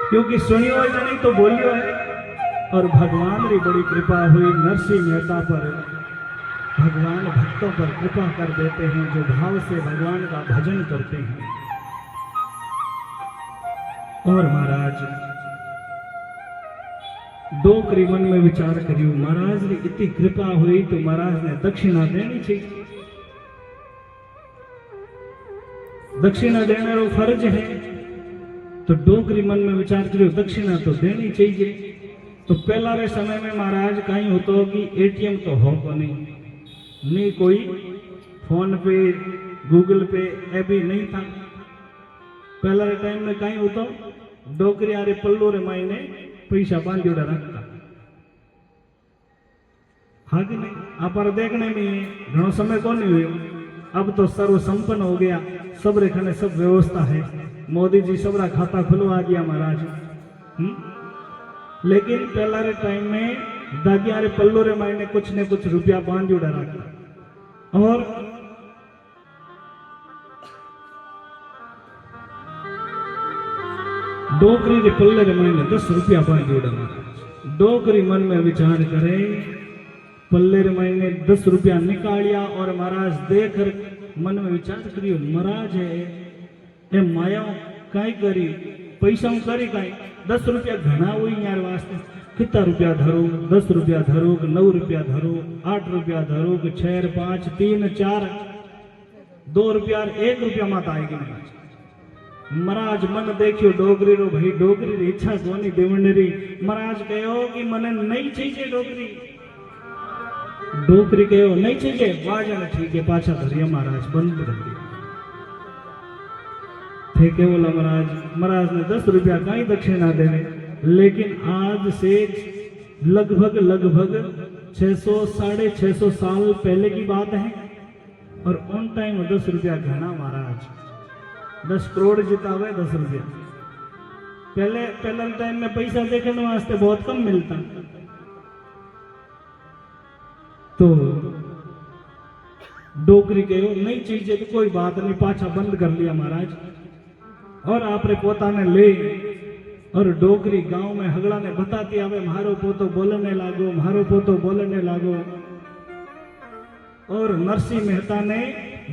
क्योंकि सुनियो है नहीं तो बोलियो है। और भगवान री बड़ी कृपा हुई नरसिंह मेहता पर। भगवान भक्तों पर कृपा कर देते हैं जो भाव से भगवान का भजन करते हैं। और महाराज डोकरी मन में विचार करियो महाराज ने इतनी कृपा हुई तो महाराज ने दक्षिणा देनी चाहिए। दक्षिणा देना वो फर्ज है। तो डोकरी मन में विचार करियो दक्षिणा तो देनी चाहिए। तो पहला रे समय में महाराज कहीं होतो कि एटीएम तो हो को नहीं कोई फोन पे गूगल पे ए भी नहीं था। पहला रे टाइम में कहीं होतो डोकरी आरे पल्लो रे मायने पैसा बांधीड़ा रखता। हाँ कि नहीं आप देखने में घणो समय को नहीं हुयो अब तो सर्व संपन्न हो गया, सब रेखने सब व्यवस्था है, मोदी जी सबरा खाता खुलवा दिया महाराज। लेकिन पहला रे टाइम में दागिया रे पल्लो रे मायने कुछ ने कुछ रुपया बांध उड़ा रखा और डोकरी रे पल्ले रे मायने 10 रुपया बांध उड़ा महाराज। डोकरी मन में विचार करे, पल्ले रे मायने 10 रुपया निकालिया और महाराज देकर मन में विचार करियो, महाराज है ए माया काई करी, पैसा करी काई, 10 रुपया घना हुई यार वास्ते, कितना रुपया धरो, 10 रुपया धरो, 9 रुपया धरो, 8 रुपया धरो, 6, 5, 3, 4, 2 रुपया 1 रुपया मत आएगी महाराज। मन देखियो डोगरी रो भाई, डोगरी री इच्छा कोनी देवंडरी। महाराज कहो कि मने नहीं चाहिए डोगरी, डोगरी कहो नहीं चाहिए, वाजन ठीक है पाछा धरिया महाराज, बंद कर दिया। ठेके बोला महाराज ने 10 रुपया कहीं दक्षिणा देने, लेकिन आज से लगभग 600 साढ़े 600 साल पहले की बात है और उन टाइम 10 रुपया घना महाराज, 10 करोड़ जितावे 10 रुपया। पहले टाइम में पैसा देखने वास्ते बहुत कम मिलता, तो डोगरी कहो नहीं चाहिए तो कोई बात नहीं, पाछा बंद कर लिया महाराज। और आपरे पोता ने ले और डोगरी गांव में हगड़ा ने बताती आवे, मारो पोतो बोलने लागो, मारो पोतो बोलने लागो। और नरसिंह मेहता ने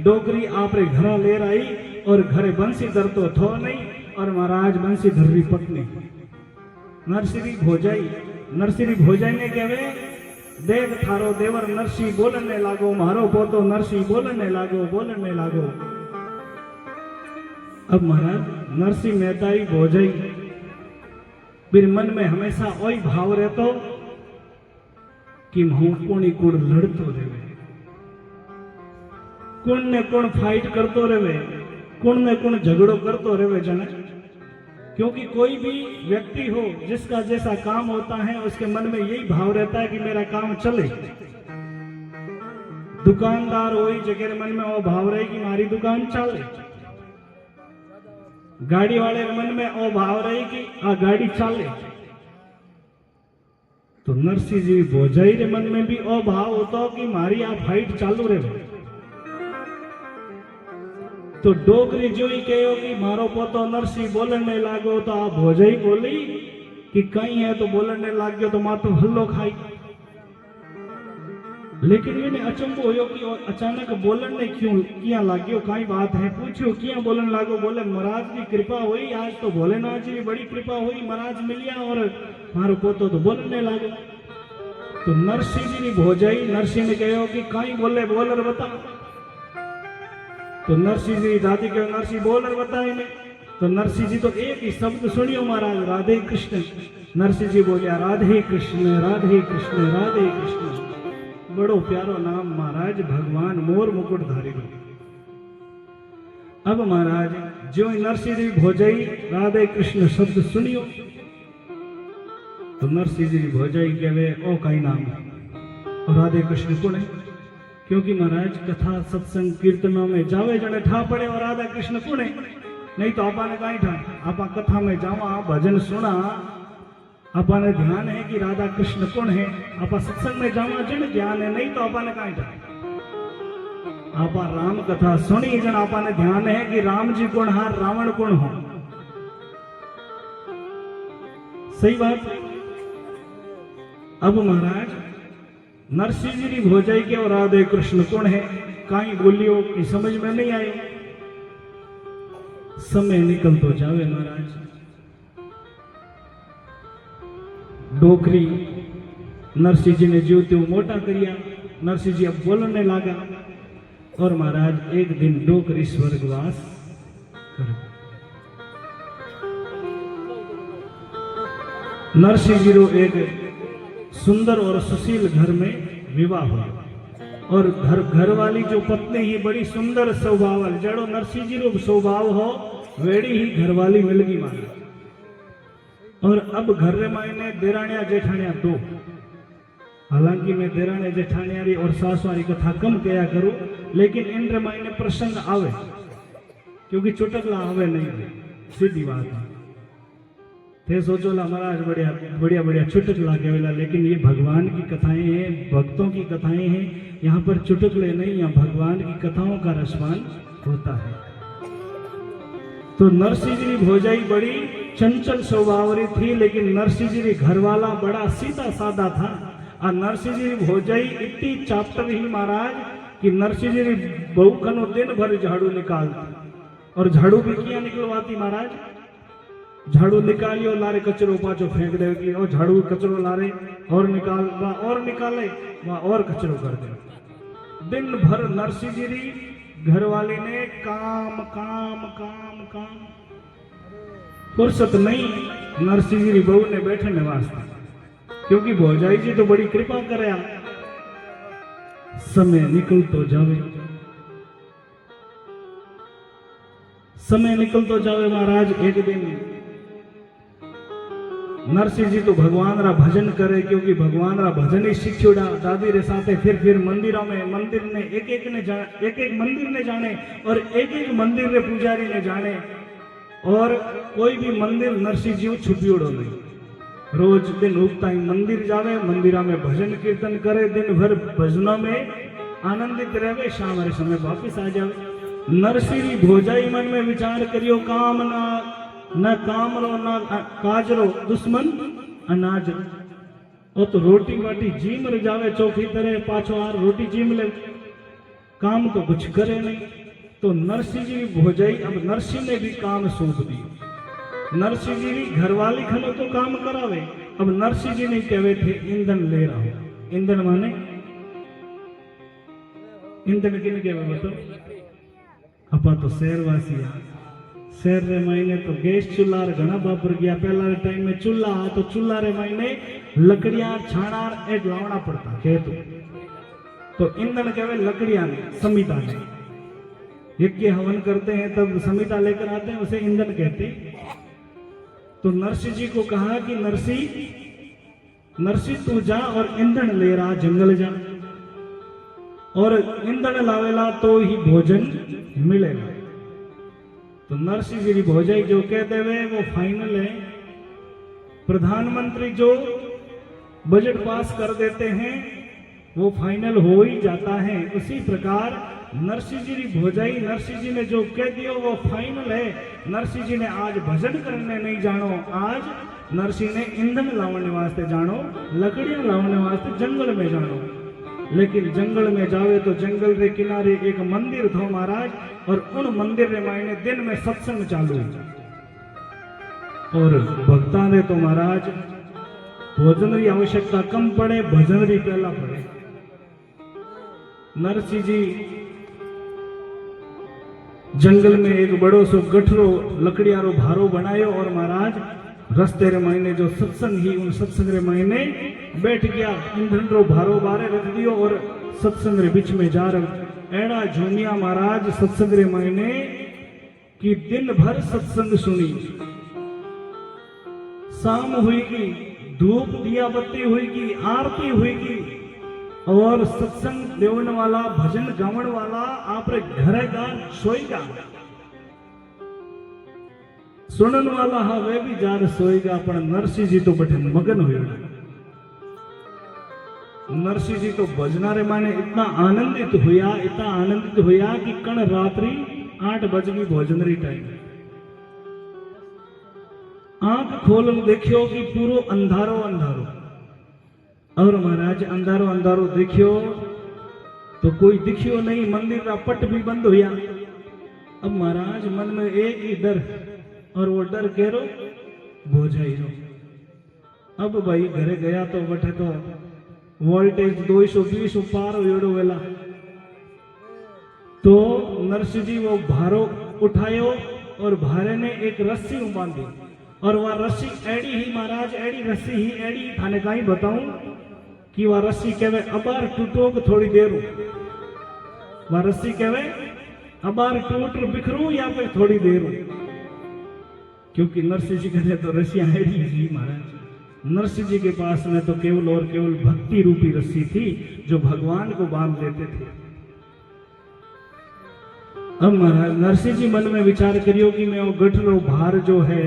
डोगरी आपरे घर ले आई और घरे बंसी धरतो थो नहीं, और महाराज बंसी धरवी पत्नी नरसिंह भोजाई ने कहवे, देख थारो देवर नरसिंह बोलने लागो, मारो पोतो नरसिंह बोलने लागो। अब महाराज नरसिंह मेहता ही भोजाई फिर मन में हमेशा वही भाव रहतो कि हूं कोणी कुड़ लड़तो रहे, कुण ने कुण फाइट करतो रहे, कुण ने कुण झगड़ो करतो रहे जने। क्योंकि कोई भी व्यक्ति हो जिसका जैसा काम होता है उसके मन में यही भाव रहता है कि मेरा काम चले। दुकानदार हो जगह मन में वो भाव रहे कि मारी दुकान चले, गाड़ी वाले मन में वो भाव रहे कि आ गाड़ी चले। तो नरसिंह जी भोजाई रे मन में भी वो भाव होता कि मारी आ फाइट चालू रहे। तो डोगरी जो ही कहो कि मारो पोतो नरसिंह बोलने लागो, तो आप भोजाई बोली कि कहीं है तो बोलने लाग गयो, तो मातो हल्लो खाई। लेकिन मैंने अचंबो होयो कि अचानक बोलने क्यों किया लाग्यो, कई बात है, पूछो किया बोलन लागो। बोले महाराज की कृपा हुई, आज तो भोलेनाथ जी की बड़ी कृपा हुई, महाराज मिलिया और मारो पोतो तो बोलने लागो। तो नरसिंह जी ने भोजाई नरसिंह ने कहो कि कई बोले बोलर बता। तो नरसिंह जी दादी कहो नरसिंह बोलर बताए ने। तो नरसिंह जी तो एक ही शब्द सुनियो महाराज, राधे कृष्ण। नरसिंह जी बोलिया राधे कृष्ण राधे कृष्ण राधे कृष्ण। बड़ो प्यारो नाम महाराज, भगवान मोर मुकुटधारी। अब महाराज जो नरसिंह जी भोजाई राधे कृष्ण शब्द सुनियो, तो नरसिंह जी भोजाई कहवे ओ कई नाम और राधे कृष्ण कौन है। क्योंकि महाराज कथा सत्संग कीर्तनों में जावे जने ठा पड़े और राधा कृष्ण कौन है, नहीं तो आपा ने कहीं ठा। आपा कथा में जावा भजन सुना, आपा ने ध्यान है कि राधा कृष्ण कौन है, आपा सत्संग में जावा जन ध्यान है, नहीं तो आपा ने कहीं ठा। आपा राम कथा सुनी जन आपा ने ध्यान है कि राम जी कौन हार रावण कौन हो। सही बात। अब महाराज नरसिंह जी की भोजाई के और राधे कृष्ण कौन है कहीं बोलियो कि समझ में नहीं आयो। समय निकल तो जावे महाराज। डोकरी नरसिंह जी ने जीव त्यों मोटा करिया। नरसिंह जी अब बोलने लगा और महाराज एक दिन डोकरी स्वर्गवास कर। नरसिंह जी रो एक सुंदर और सुशील घर में विवाह हुआ और घर वाली जो पत्नी ही बड़ी सुंदर स्वभाव, जड़ो नरसिंह जी रो स्वभाव हो वेड़ी ही घरवाली मिल गई माना। और अब घर रे मायने देराणिया जेठाणिया दो हालांकि मैं देराने जेठानियारी और सासवारी कथा कम कया करूं, लेकिन इन रामायण प्रसंग आवे क्योंकि चुटकला आवे नहीं, सीधी बात है। थे सोचोला महाराज बढ़िया बढ़िया बढ़िया चुटकला केवला, लेकिन ये भगवान की कथाएं हैं, भक्तों की कथाएं हैं। यहाँ पर चुटकले नहीं, यहाँ भगवान की कथाओं का रसपान होता है। तो नरसिंह जी की भौजाई बड़ी चंचल स्वभावरी थी, लेकिन नरसिंह जी का घरवाला बड़ा सीधा साधा था। और नरसिंह जी की भौजाई इतनी चाप्टर ही महाराज कि नरसिंह जी की बहू कनो दिन भर झाड़ू निकालती, और झाड़ू भी किया निकलवाती महाराज। झाड़ू निकालियो लारे कचरो पाछो फेंक देगी, और झाड़ू कचरो लारे और निकाले वह और कचरो कर दे। दिन भर नरसिंह जी घरवाली ने काम काम काम काम, फुर्सत नहीं नरसिंह जी बहू ने बैठने वास्ते, क्योंकि भौजाई जी तो बड़ी कृपा करे। समय निकल तो जावे, समय निकल तो जावे महाराज। एक दिन नरसिंह जी तो भगवान रा भजन करे, क्योंकि भगवान रा भजन ही शिक्षोड़ा दादी रे साथे। फिर मंदिरों में मंदिर ने एक एक मंदिर ने जाने, और एक एक मंदिर रे पुजारी ने जाने, और कोई भी मंदिर नरसिंह जी छुपियोड़ो नहीं। रोज दिन उगता ही मंदिर जावे, मंदिरा में भजन कीर्तन करे, दिन भर भजनों में आनंदित रहे, शाम रे समय वापिस आ जावे। नरसिंह जी भौजाई मन में विचार करियो, काम न कामरो न काजरो दुश्मन अनाज। वो तो रोटी वाटी जीम र जावे चौकी तरह, पाछो आर रोटी जीम ले, काम तो कुछ करे नहीं। तो नरसिंह जी भौजाई अब नरसिंह ने भी काम सौंप दी। नरसिंह जी घरवाली खनो तो काम करावे, अब नरसिंह जी ने कहवे थे ईंधन ले रहा हूं। ईंधन माने ईंधन किन कहवे बताओ? अपा तो शहरवासी है, शहर रे महीने तो गैस चूल्हा घना वापर गया। पहला टाइम में चूल्हा तो चूल्हा रे महीने लकड़ियां छाना एक लावना पड़ता खेत। तो ईंधन कहवे लकड़ियां ने, समिता ने। यज्ञ हवन करते हैं तब समिता लेकर आते हैं, उसे ईंधन कहते। तो नरसिंह जी को कहा कि नरसिंह तू जा और ईंधन ले रहा जंगल जा, और ईंधन लावेला तो ही भोजन मिलेगा। तो नरसिंह जी की भौजाई जो कह देवे वो फाइनल है। प्रधानमंत्री जो बजट पास कर देते हैं वो फाइनल हो ही जाता है। उसी प्रकार नरसिंह जी की भौजाई, नरसिंह जी ने जो कह दियो वो फाइनल है। नरसिंह जी ने आज भजन करने नहीं जानो, आज नरसिंह ने ईंधन लावने वास्ते जानो, लकड़ियां लावने वास्ते जंगल में जानो। लेकिन जंगल में जावे तो जंगल के किनारे एक मंदिर था महाराज, और उन मंदिर रे मायने दिन में सत्संग चालू है। और भक्ता ने तो महाराज भोजन की आवश्यकता कम पड़े, भजन भी पहला पड़े। नरसिंह जी जंगल में एक बड़ो सो गठरो लकड़ियारो भारो बनायो, और महाराज रस्ते रे महीने जो सत्संग ही उन सत्संग रे महीने बैठ गया। ईंधन रो भारो बारे रख दियो और सत्संग रे बीच में जा रहा। एड़ा झूमिया महाराज सत्संग रे महीने कि दिन भर सत्संग सुनी। शाम हुईगी, धूप दिया बत्ती हुईगी, आरती हुईगी, और सत्संग देवन वाला भजन गावन वाला आप घरे का सोएगा, सुनन वाला हा वे भी जार सोएगा। पर नरसिंह जी तो बटे मगन हुए। नरसिंह जी तो भजना रे माने इतना आनंदित हुआ कि कण रात्रि 8 बज गई भोजन री टाइम। आंख खोल देखियो कि पूरो अंधारो अंधारो, और महाराज अंधारो अंधारो देखियो तो कोई दिखियो नहीं, मंदिर का पट भी बंद हुआ। अब महाराज मन में एक ही डर, और वो डर केरो भौजाई रो। अब भाई घरे गया तो बठे तो वोल्टेज 220 पार हुएड़ो वेला। तो नरसिंह जी वो भारो उठायो, और भारे ने एक रस्सी बांधी, और वह रस्सी एड़ी ही महाराज, एड़ी रस्सी ही एड़ी थाने का ही बताऊं कि वह रस्सी कहवे अबार टूटो थोड़ी देर। वह रस्सी कहवे अबार टूट बिखरू या फिर थोड़ी देर, क्योंकि नरसिंह जी कहते तो रस्सियां एड़ी ही महाराज। नरसिंह जी के पास में तो केवल और केवल भक्ति रूपी रस्सी थी जो भगवान को बांध लेते थे। अब महाराज नरसिंह जी मन में विचार करियो कि मैं वो गठरो भार जो है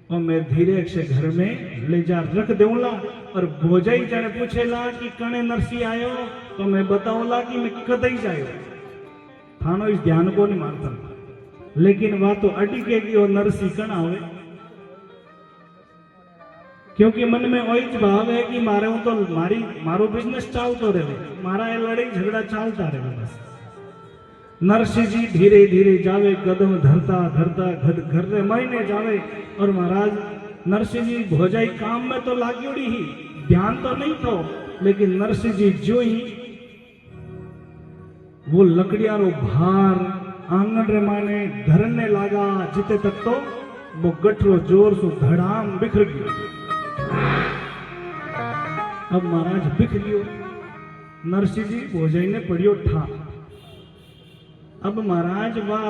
और मैं धीरे से घर में ले जा रख देऊला और भोजाई जाने पूछेला कि कणे नरसिंह आयो तो मैं बताऊला कि मैं कदई जायो। थानो इस ध्यान को नहीं मारता, लेकिन वह तो अटके कि वो नरसिंह कणा हुए, क्योंकि मन में वही भाव है कि मारे हूं तो मारो बिजनेस चालतो रहे, मारा ये लड़ाई झगड़ा चालता रहे बस। नरसिंह जी धीरे धीरे जावे, कदम धरता धरता घर रे महीने जावे। और महाराज नरसिंह जी भोजाई काम में तो लाग्योड़ी ही, ध्यान तो नहीं तो, लेकिन नरसिंह जी जो ही वो लकड़ियारो भार आंगन रे माने धरने लागा, जिते तक तो वो गठरो जोर से धड़ाम बिखर गयो। अब महाराज बिख लियो, नरसिंह जी भोजाई ने पड़ियो ठा। अब महाराज वाह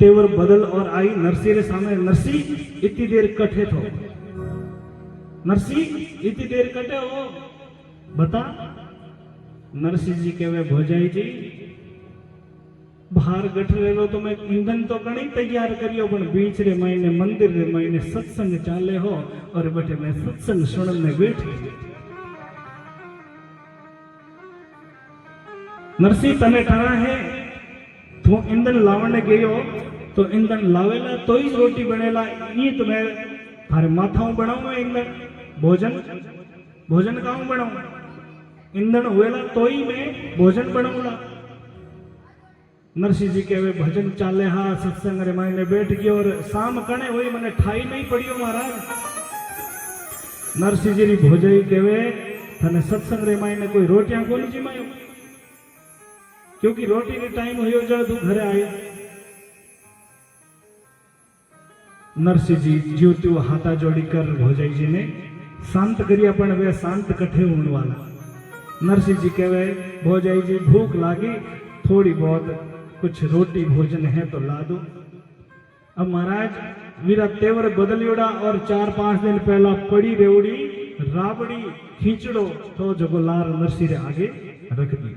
तेवर बदल और आई नरसिंह रे सामने। नरसिंह इतनी देर कटे थो, नरसिंह इतनी देर कटे हो बता। नरसिंह जी कहवे भोजाई जी बाहर गठ रेलो तो मैं ईंधन तो कणी तैयार करियो, पण बीच रे महीने मंदिर रे महीने सत्संग चाले हो और बटे मैं सत्संग सुनने बैठी। नरसिंह तने ठरा है तू ईंधन लावने गयो तो ईंधन लावेला तो ही रोटी बनेला, ये तो मैं थारे माथाऊ बनाऊं ईंधन, भोजन काऊ बनाऊं, ईंधन हुएला तो ही मैं भोजन बनाऊंगा। नरसिंह जी कहवे भजन चाले हा सत्संग रे मायने बैठ गयो और शाम कणे हुई मने ठाई नहीं पड़ियो महाराज। नरसिंह जी री भोजाई कहवे थने सत्संग रे मायने कोई रोटियां कोनी जिमायो, क्योंकि रोटी रे टाइम होयो जब तू घरे आयो। नरसिंह जी ज्योतियो हाथा जोड़ी कर भोजाई जी ने शांत करिया, पण वे शांत कठे होने वाला। नरसिंह जी कहवे भोजाई जी भूख लागी, थोड़ी बहुत कुछ रोटी भोजन है तो ला दो। अब महाराज वीरा तेवर बदलियोड़ा और 4-5 दिन पहला पड़ी रेवड़ी राबड़ी खींचड़ो तो जगो लार नरसिंह रे आगे रख दी।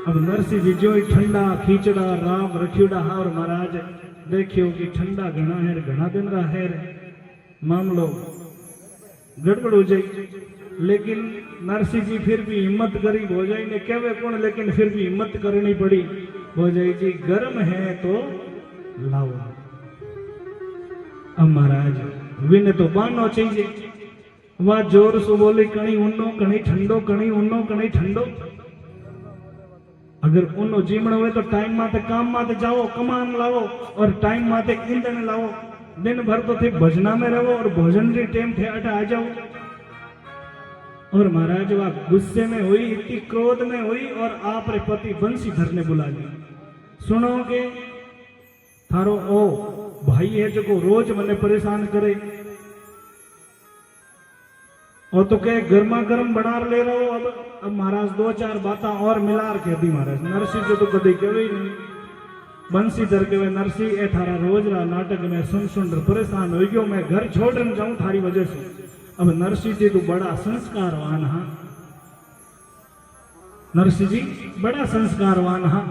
अब नरसिंह जी जो ठंडा खींचड़ा राम रखियोड़ा हा और महाराज देखियो कि ठंडा घना है, घना दिन रहा है, मामलो गड़बड़ हो जाए। लेकिन नरसिंह जी फिर भी हिम्मत करी, भोजाई ने कहवे कौन, लेकिन फिर भी हिम्मत करनी पड़ी। भोजाई जी गर्म है तो लाओ। अब महाराज विने तो बानो चाहिए, वह जोर से बोली कणी उन्नो कणी ठंडो, कणी उन्नो कणी ठंडो। अगर उन्नो जीमण हुए तो टाइम माते काम माते जाओ, कमान लाओ और टाइम माते ईंधन लाओ। दिन भर तो थे भजना में रहो और भोजन के टाइम थे अट आ जाओ। और महाराज वह गुस्से में हुई, इतनी क्रोध में हुई और आप रे पति बंशीधर ने बुला लिया। सुनो के थारो ओ भाई है जो को रोज मने परेशान करे और तो कहे गर्मा गर्म बना ले रहो। अब महाराज 2-4 बातें और मिलार के दी महाराज। नरसिंह जी तो कभी कहे ही नहीं, बंशीधर कहे नरसिंह ए थारा रोज रा नाटक में सुन परेशान हो गयो, मैं घर छोड़ जाऊं थारी वजह से। अब नरसिंह जी तो बड़ा संस्कारवान हा, नरसिंह जी बड़ा संस्कारवान हा।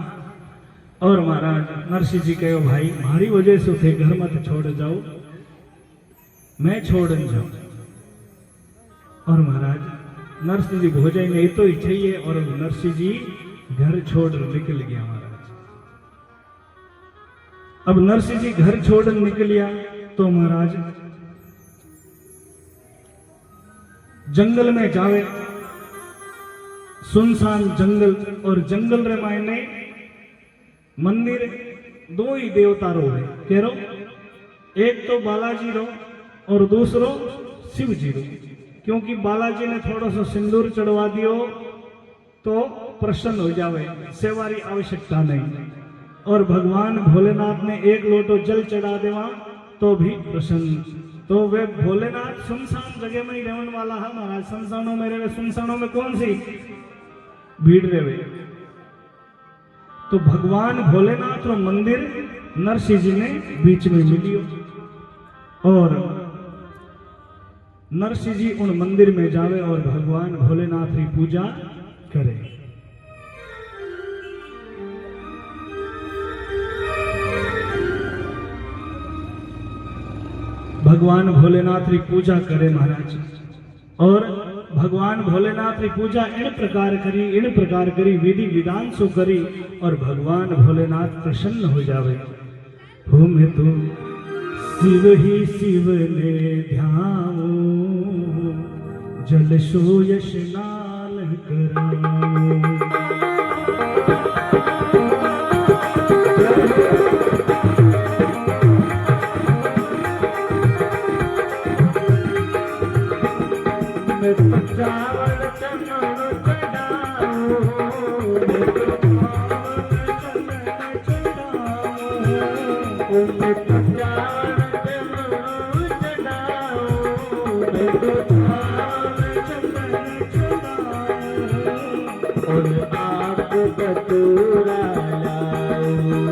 और महाराज नरसिंह जी कहो भाई मारी वजह से थे घर मत छोड़ जाओ, मैं छोड़ जाऊं। और महाराज नरसिंह जी भोजाई ने तो ही चाहिए और नरसिंह जी घर छोड़ निकल गया महाराज। अब नरसिंह जी घर छोड़ निकलिया तो महाराज जंगल में जावे, सुनसान जंगल, और जंगल रे मायने मंदिर 2 ही देवता रो है कह रो, एक तो बालाजी रो और दूसरो शिव जी रो। क्योंकि बालाजी ने थोड़ा सा सिंदूर चढ़वा दियो तो प्रसन्न हो जावे, सेवारी आवश्यकता नहीं। और भगवान भोलेनाथ ने 1 लोटो जल चढ़ा देवा तो भी प्रसन्न। तो वे भोलेनाथ सुनसान जगह में ही रहने वाला है महाराज। सुनसानों में रहे, सुनसानों में कौन सी भीड़ रहे। तो भगवान भोलेनाथ रो मंदिर नरसिंह जी ने बीच में मिलियो और नरसिंह जी उन मंदिर में जावे और भगवान भोलेनाथ की पूजा करे। भगवान भोलेनाथ की पूजा करे महाराज। और भगवान भोलेनाथ की पूजा इन प्रकार करी विधि विधान सो करी और भगवान भोलेनाथ प्रसन्न हो जावे। हो मैं तो शिव ही शिव ने ध्याऊं, जल सो स्नान कराऊं। चावल चमन चढ़ाऊं, और आप कटोरा लाऊं,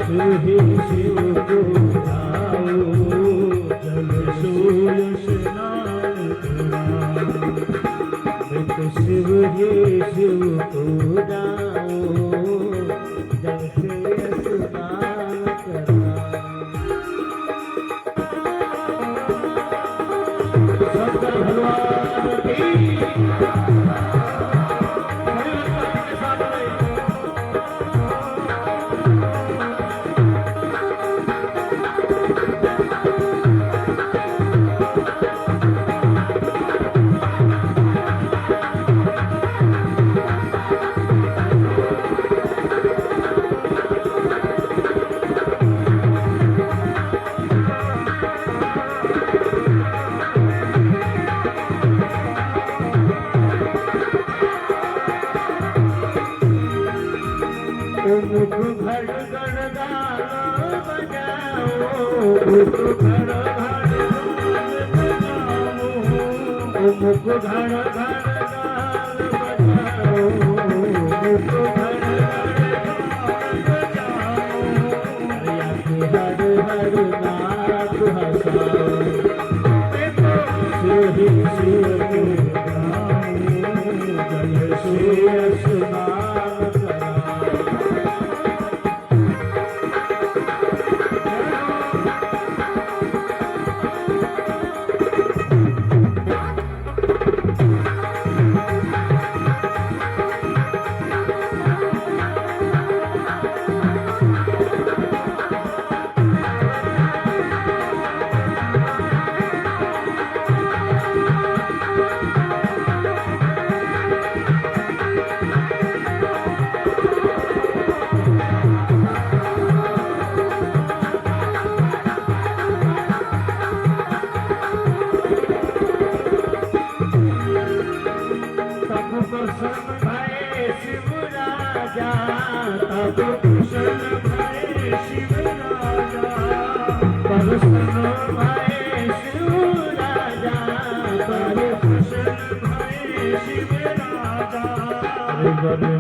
शिव शिव को गाऊं, जल सोय स्नान कराऊं। मैं तो शिव ही शिव को गाऊं, जल से स्नान कराऊं। शंकर भगवान की मुख घर गण गान बजाओ, मुख घर घर बजाओ, मुख घर घर गान बजाओ, मुख घर घर बजाओ। हर हर नाथ हसाओ, शिव ही शिव को गाऊं, जल सोय स्नान कराऊं।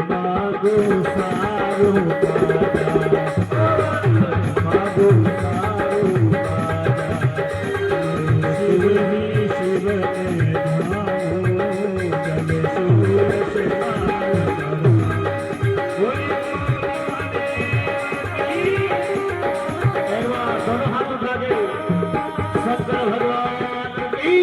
मागो सारो मागो सारो शिव ही शिव ने ध्याऊं, जल सोय स्नान कराऊं। दोनों हाथ उठा के शंकर भगवान की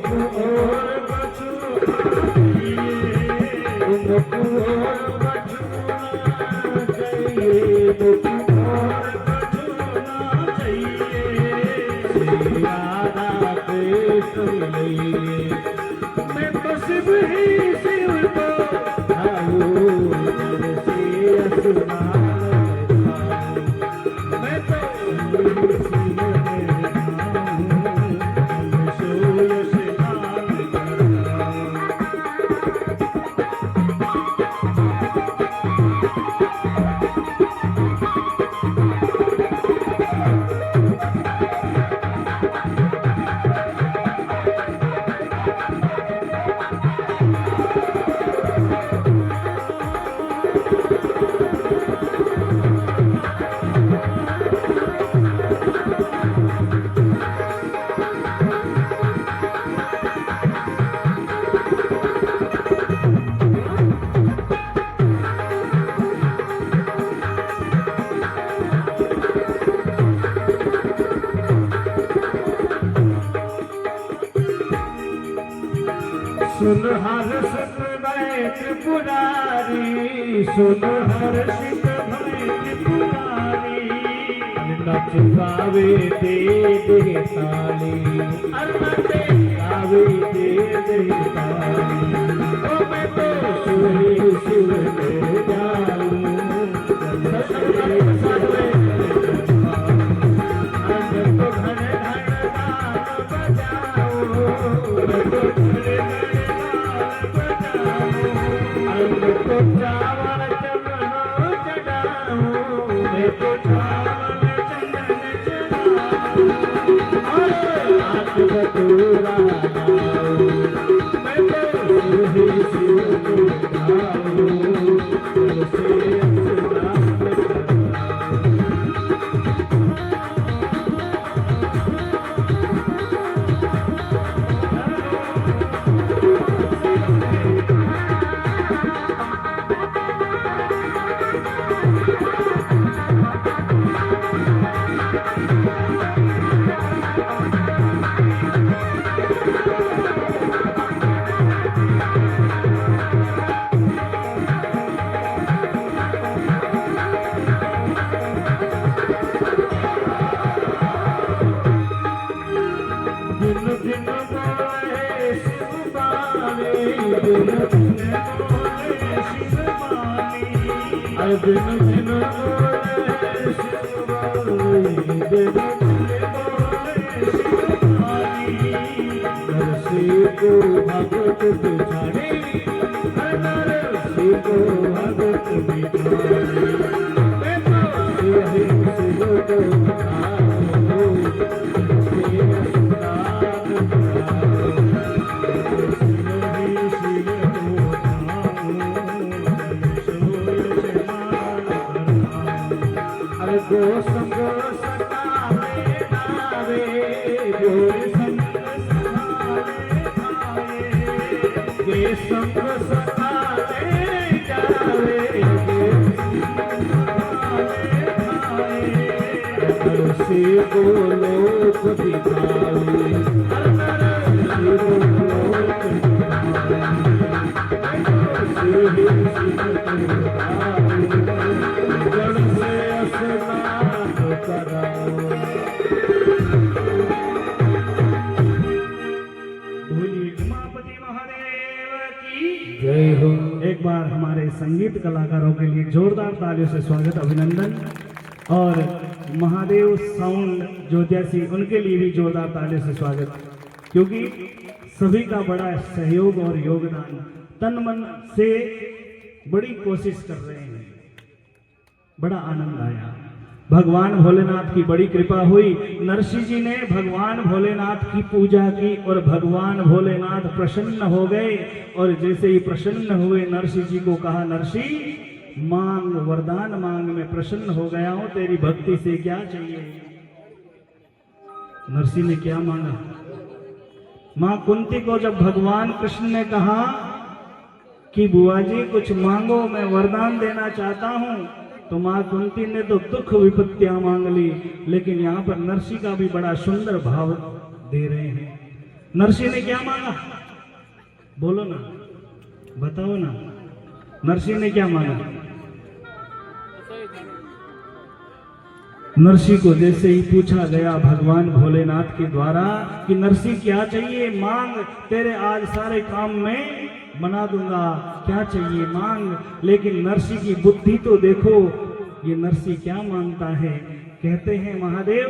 और कछु चाहिए, मुख और कछुना चाहिए, श्री राधा कृष्ण मिलिए। मैं तो शिव ही शिव को भाऊं, मन से असुराल मैं तो शिव में भाऊं, मन सोय स्नान कराऊं। सुन हर्षित भय त्रिपुरारी, सुन हर्षित भय त्रिपुरारी, नच गावे दे दे ताली, नच गावे दे दे ताली। ओ मैं तो शिव ही शिव को जाऊं, चावल चंदन चढ़ाऊं, मैं तो चावल चंदन चढ़ाऊं, नाच बटूरा लाऊं, मैं तो शिव ही शिव को भाऊं, तुलसी स्नान कराऊं। दिन दिन बोले शिवबानी, दिन दिन बोले शिवबानी, नरसी को भगत बिठारी, नरसी को भगत बिठारी। मैं तो शिव ही शिव को भाऊं, शिव स्नान कराऊं, शिव ही शिव को भाऊं, गो संग सतावे नावे, गोर संग सतावे भावे, गे संग सतावे जावे, गे सतावे भावे, नरसी को लोक दिखावे, नरसी को लोक दिखावे, शिव ही शिव को भाऊं, जड़ से स्नान कराऊं। बोलिए उमापति महादेव की जय हो। एक बार हमारे संगीत कलाकारों के लिए जोरदार तालियों से स्वागत, अभिनंदन। और महादेव साउंड ज्योतिषी, उनके लिए भी जोरदार तालियों से स्वागत, क्योंकि सभी का बड़ा सहयोग और योगदान, तन मन से बड़ी कोशिश कर रहे हैं। बड़ा आनंद आया। भगवान भोलेनाथ की बड़ी कृपा हुई। नरसिंह जी ने भगवान भोलेनाथ की पूजा की और भगवान भोलेनाथ प्रसन्न हो गए। और जैसे ही प्रसन्न हुए, नरसिंह जी को कहा, नरसिंह मांग, वरदान मांग, मैं प्रसन्न हो गया हूं, तेरी भक्ति से क्या चाहिए। नरसिंह ने क्या मांगा? मां कुंती को जब भगवान कृष्ण ने कहा कि बुआ जी कुछ मांगो, मैं वरदान देना चाहता हूं, तो मां कुंती ने तो दुख विपत्तियां मांग ली। लेकिन यहाँ पर नरसिंह का भी बड़ा सुंदर भाव दे रहे हैं। नरसिंह ने क्या मांगा? बोलो ना, बताओ ना, नरसिंह ने क्या मांगा? नरसी को जैसे ही पूछा गया भगवान भोलेनाथ के द्वारा कि नरसी क्या चाहिए मांग, तेरे आज सारे काम में बना दूंगा, क्या चाहिए मांग। लेकिन नरसी की बुद्धि तो देखो, ये नरसी क्या मांगता है। कहते हैं महादेव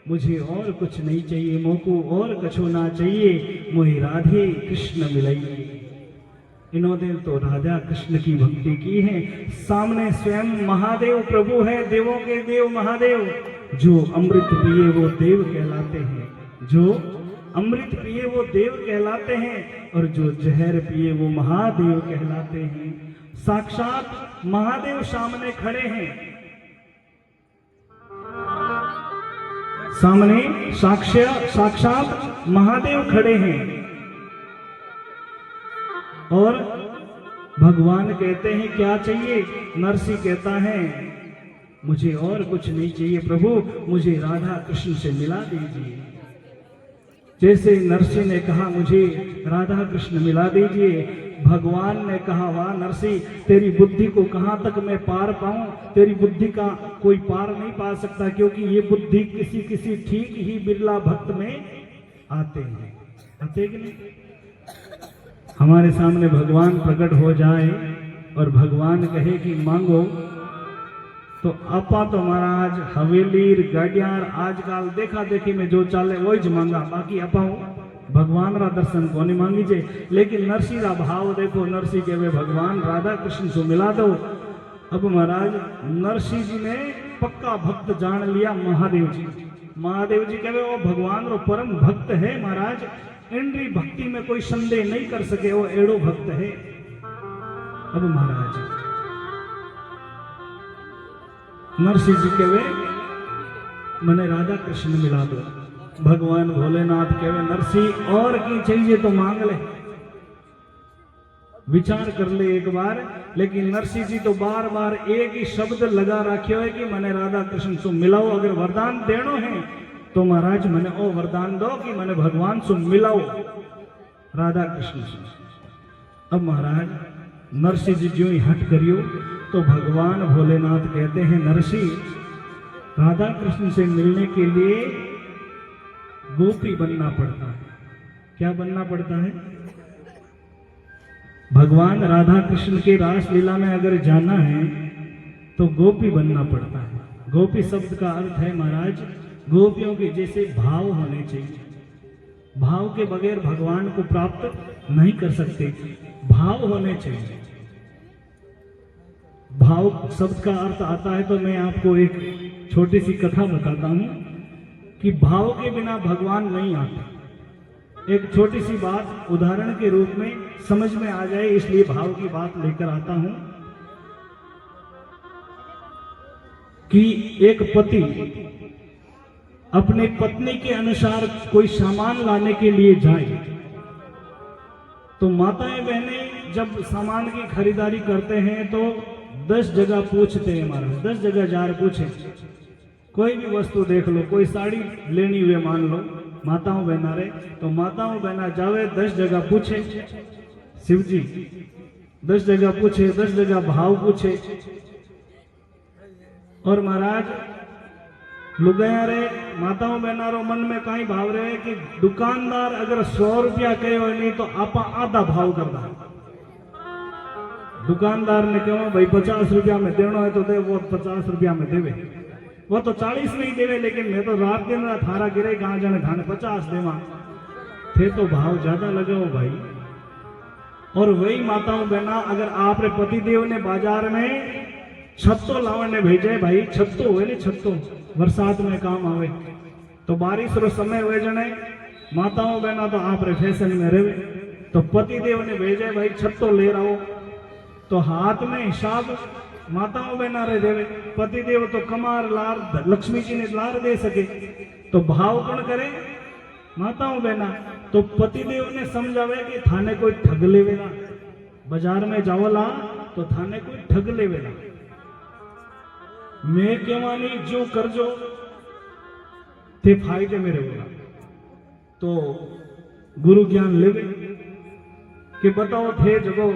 मुझे और कुछ नहीं चाहिए, मोको और कछु ना चाहिए, मोहि राधे कृष्ण मिलाइए। इन्होंने तो राधा कृष्ण की भक्ति की है। सामने स्वयं महादेव प्रभु है, देवों के देव महादेव। जो अमृत पिए वो देव कहलाते हैं, जो अमृत पिए वो देव कहलाते हैं, और जो जहर पिए वो महादेव कहलाते हैं। साक्षात महादेव सामने खड़े हैं, सामने साक्षात महादेव खड़े हैं। और भगवान कहते हैं क्या चाहिए। नरसी कहता है मुझे और कुछ नहीं चाहिए प्रभु, मुझे राधा कृष्ण से मिला दीजिए। जैसे नरसी ने कहा मुझे राधा कृष्ण मिला दीजिए, भगवान ने कहा वाह नरसी, तेरी बुद्धि को कहां तक मैं पार पाऊं। तेरी बुद्धि का कोई पार नहीं पा सकता, क्योंकि ये बुद्धि किसी किसी ठीक ही बिरला भक्त में आते हैं, आते कि नहीं। हमारे सामने भगवान प्रकट हो जाए और भगवान कहे कि मांगो, तो आपा तो महाराज हवेली गाड़ियार आजकल देखा देखी में जो चाले वो ही मांगा, बाकी अपाऊ भगवान रा दर्शन को नहीं मांगी जे। लेकिन नरसी रा भाव देखो, नरसी के वे भगवान राधा कृष्ण से मिला दो। अब महाराज नरसी जी ने पक्का भक्त जान लिया महादेव जी। महादेव जी कहे वो भगवान रो परम भक्त है महाराज, इनरी भक्ति में कोई संदेह नहीं कर सके, वो एड़ो भक्त है। अब महाराज नरसिंह जी कहे मने राधा कृष्ण मिला दो। भगवान भोलेनाथ कहे नरसी और की चाहिए तो मांग ले, विचार कर ले एक बार। लेकिन नरसिंह जी तो बार बार एक ही शब्द लगा रखियो है कि मने राधा कृष्ण से मिलाओ। अगर वरदान देनो है तो महाराज मने ओ वरदान दो कि मने भगवान से मिलाओ, राधा कृष्ण से। अब महाराज नरसिंह जी जो ही हट करियो तो भगवान भोलेनाथ कहते हैं नरसी, राधा कृष्ण से मिलने के लिए गोपी बनना पड़ता है। क्या बनना पड़ता है? भगवान राधा कृष्ण के रास लीला में अगर जाना है तो गोपी बनना पड़ता है। गोपी शब्द का अर्थ है महाराज गोपियों के जैसे भाव होने चाहिए। भाव के बगैर भगवान को प्राप्त नहीं कर सकते, भाव होने चाहिए। भाव शब्द का अर्थ आता है तो मैं आपको एक छोटी सी कथा बताता हूं कि भाव के बिना भगवान नहीं आते। एक छोटी सी बात उदाहरण के रूप में समझ में आ जाए, इसलिए भाव की बात लेकर आता हूं कि एक पति अपने पत्नी के अनुसार कोई सामान लाने के लिए जाए तो माताएं बहनें जब सामान की खरीदारी करते हैं तो 10 जगह पूछते हैं महाराज, 10 जगह जार पूछे। कोई भी वस्तु देख लो, कोई साड़ी लेनी हुए मान लो, माताओं बहना रे तो माताओं बहना जावे 10 जगह पूछे, शिव जी 10 जगह पूछे, 10 जगह भाव पूछे। और महाराज लुगाया रे माताओं बहनारो मन में कई भाव रहे कि दुकानदार अगर 100 रुपया कहो नहीं तो आपा आधा भाव करता। दुकानदार ने कहो भाई 50 रुपया में देना है तो दे, वो 50 रुपया में देवे, वो तो 40 नहीं देवे, लेकिन मैं तो रात दिन रात थारा गिरे कहाँ जाने थाने 50 देवा थे तो भाव ज्यादा लगाओ भाई। और वही माताओं बहना अगर आपरे पतिदेव ने बाजार में छत्तो लावन ने भेजे, भाई छत्तो हुए नहीं, छत्तो बरसात में काम आवे तो बारिश रो समय हुए जने माताओं बहना तो आप रे फैशन में रहे तो पतिदेव ने भेजे भाई छत्तो ले रहा हो तो हाथ में हिसाब माताओं बहना रे देवे। पतिदेव तो कमार लार लक्ष्मी जी ने लार दे सके तो भाव कौन करे? माताओं बहना। तो पतिदेव ने समझावे कि थाने कोई ठग लेवेला, बाजार में जावला तो थाने कोई ठग लेवेला, मैं केवानी जो करजो थे फायदे में रहेगा। तो गुरु ज्ञान लेवे कि बताओ थे जगो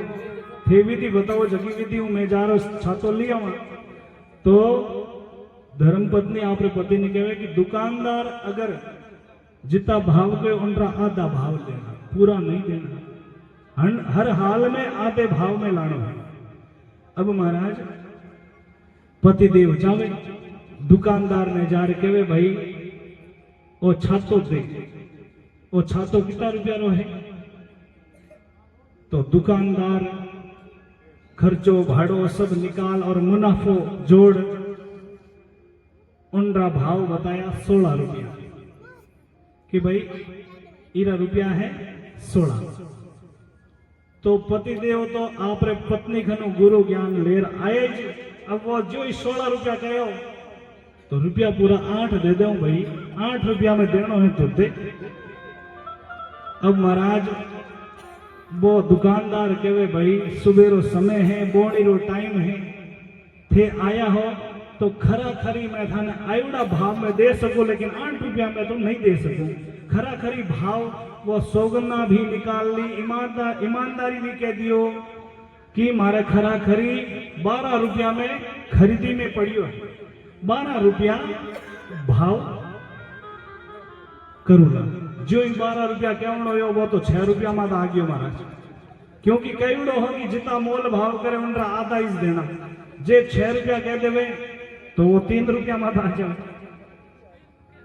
थे विधि बताओ जगी विधि हूं मैं जा रहा छातो लिया वहां तो धर्मपत्नी आपरे पति ने कहे कि दुकानदार अगर जितना भाव के उनका आधा भाव देना, पूरा नहीं देना, हर हाल में आधे भाव में लाना है। अब महाराज पतिदेव जावे, दुकानदार ने जार कहे भाई वो छातो दे, वो छातो कितना रुपया रो है? तो दुकानदार खर्चो भाड़ो सब निकाल और मुनाफो जोड़ उनका भाव बताया 16 रुपया कि भाई इरा रुपया है 16। तो पतिदेव तो आप रे पत्नी खनु गुरु ज्ञान लेर आए जी। अब वो जो 16 रुपया कहो तो रुपया पूरा 8 दे दो भाई, 8 रुपया में देना है तो दे। अब महाराज वो दुकानदार कहे भाई सुबेरो समय है, बोणी टाइम है, थे आया हो तो खरा खरी मैं थाने आयुड़ा भाव में दे सकूं, लेकिन 8 रुपया में तो नहीं दे सकूं। खरा खरी भाव वो सौगन्ना भी निकाल ली, ईमानदारी भी कह दियो कि मारे खरा खरी 12 रुपया में खरीदी में पड़ियो है, 12 रुपया भाव करूंगा। जो 12 रुपया कहनो हो वो तो 6 रुपया में आ गयो महाराज, क्योंकि कईड़ो हो कि जितना मोल भाव करे उनका आधा ही देना। जे 6 रुपया कह देवे तो वो 3 रुपया में आ जाए।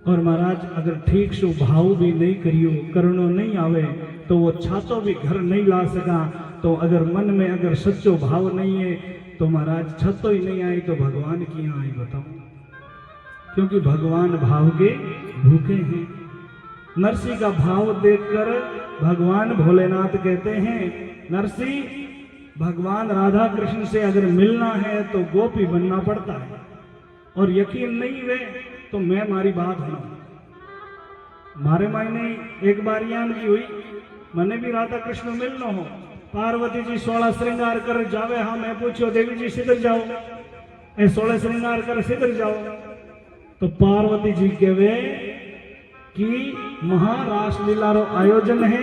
और महाराज अगर ठीक से भाव भी नहीं करियो, करनो नहीं आवे तो वो छातो भी घर नहीं ला सका। तो अगर मन में अगर सच्चो भाव नहीं है तो महाराज छतो ही नहीं आई तो भगवान की यहाँ आई बताओ, क्योंकि भगवान भाव के भूखे हैं। नरसी का भाव देखकर भगवान भोलेनाथ कहते हैं नरसी भगवान राधा कृष्ण से अगर मिलना है तो गोपी बनना पड़ता है, और यकीन नहीं वे तो मैं मारी बात हूं। मारे मायने एक बार यान की हुई, मने भी राधा कृष्ण मिलना हो, पार्वती जी 16 श्रृंगार कर जावे। हाँ मैं पूछो देवी जी सिधर जाओ, 16 श्रृंगार कर सिधर जाओ। तो पार्वती जी कहवे कि महारास लीला रो आयोजन है,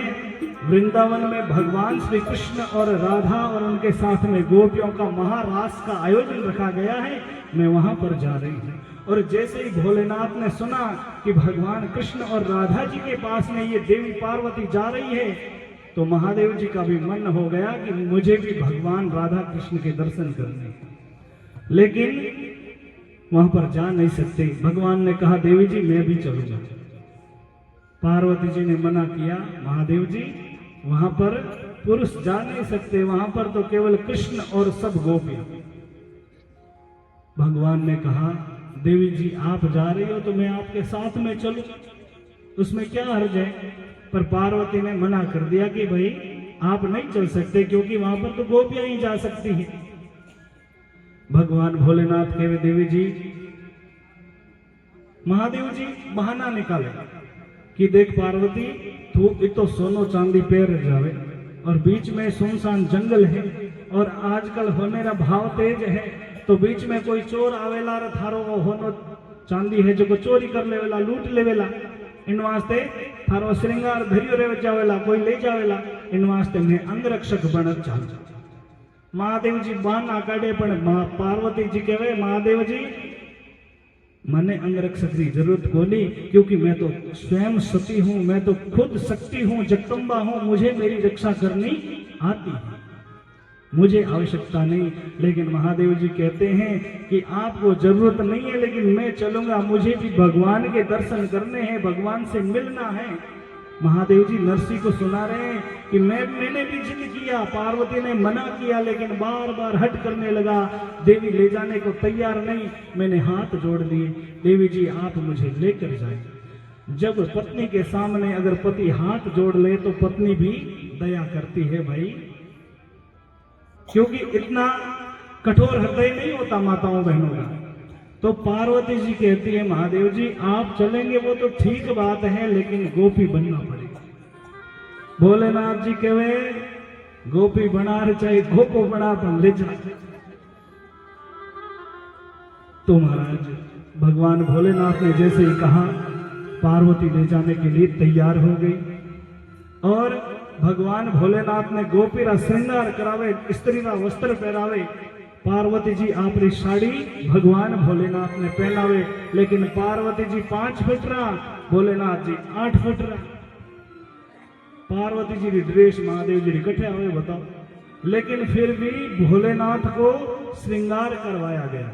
वृंदावन में भगवान श्री कृष्ण और राधा और उनके साथ में गोपियों का महारास का आयोजन रखा गया है, मैं वहां पर जा रही हूँ। और जैसे ही भोलेनाथ ने सुना कि भगवान कृष्ण और राधा जी के पास में ये देवी पार्वती जा रही है, तो महादेव जी का भी मन हो गया कि मुझे भी भगवान राधा कृष्ण के दर्शन करने, लेकिन वहां पर जा नहीं सकते। भगवान ने कहा देवी जी मैं भी चलूंगा। पार्वती जी ने मना किया, महादेव जी वहां पर पुरुष जा नहीं सकते, वहां पर तो केवल कृष्ण और सब गोपियां। भगवान ने कहा देवी जी आप जा रही हो तो मैं आपके साथ में चलूं, उसमें क्या हर्ज है। पर पार्वती ने मना कर दिया कि भाई आप नहीं चल सकते, क्योंकि वहां पर तो गोपियां ही जा सकती हैं। भगवान भोलेनाथ कहे देवी जी, महादेव जी बहाना निकाले कि देख पार्वती तू तो सोनो चांदी पैर जावे और बीच में सुनसान जंगल है, और आजकल होनेरा भाव तेज है, तो बीच में कोई चोर आवेला रे थारो वो होनो चांदी है जो को चोरी कर लेवेला, लूट लेवेला, इन वास्ते थारो श्रृंगार धरियो रे जावेला, कोई ले जावेला, इन वास्ते मैं अंगरक्षक बन चाहूं। महादेव जी बहाना काढ़े, पण पार्वती जी कहे महादेव जी मने अंगरक्षक की जरूरत कोनी, क्योंकि मैं तो स्वयं सती हूं, मैं तो खुद शक्ति हूं, जगदम्बा हूं, मुझे मेरी रक्षा करनी आती है, मुझे आवश्यकता नहीं। लेकिन महादेव जी कहते हैं कि आपको जरूरत नहीं है, लेकिन मैं चलूंगा, मुझे भी भगवान के दर्शन करने हैं, भगवान से मिलना है। महादेव जी नरसी को सुना रहे हैं कि मैंने भी जिद किया, पार्वती ने मना किया, लेकिन बार बार हट करने लगा, देवी ले जाने को तैयार नहीं। मैंने हाथ जोड़ दिए, देवी जी आप मुझे लेकर जाए। जब पत्नी के सामने अगर पति हाथ जोड़ ले तो पत्नी भी दया करती है भाई, क्योंकि इतना कठोर हृदय नहीं होता माताओं बहनों का। तो पार्वती जी कहती है महादेव जी आप चलेंगे वो तो ठीक बात है, लेकिन गोपी बनना पड़ेगा। भोलेनाथ जी कहे गोपी बना रहे चाहे गोपो बना पर ले जा। तो महाराज भगवान भोलेनाथ ने जैसे ही कहा, पार्वती ले जाने के लिए तैयार हो गई, और भगवान भोलेनाथ ने गोपीरा श्रृंगार करावे, स्त्री का वस्त्र पहरावे, पार्वती जी आपरी साड़ी भगवान भोलेनाथ ने पहनावे, लेकिन पार्वती जी 5 फुटरा, भोलेनाथ जी 8 फुटरा। पार्वती जी की ड्रेस महादेव जी कट्ठे हुए बताओ, लेकिन फिर भी भोलेनाथ को श्रृंगार करवाया गया।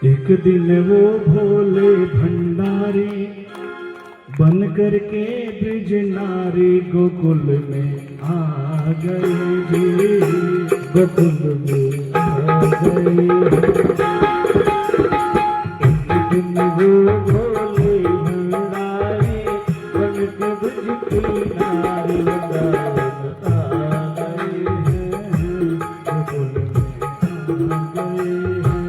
एक दिन वो भोले भंडारी बन करके ब्रिज नारी गोकुल में आ गए जी, गोकुल में आ गए। एक दिन वो भोले भंडारी बन के ब्रिज की नारी वृंदावन आ गए हैं, गोकुल में आ गए हैं।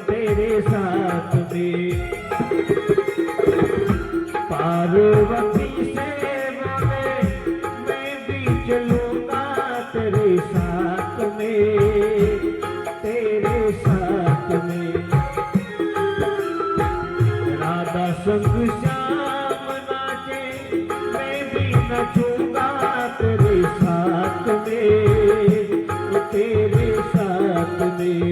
तेरे साथ में पार्वती से बोले मैं भी चलूंगा तेरे साथ में, तेरे साथ में। राधा संग श्याम नाचे मैं भी नचूंगा तेरे साथ में, तेरे साथ में।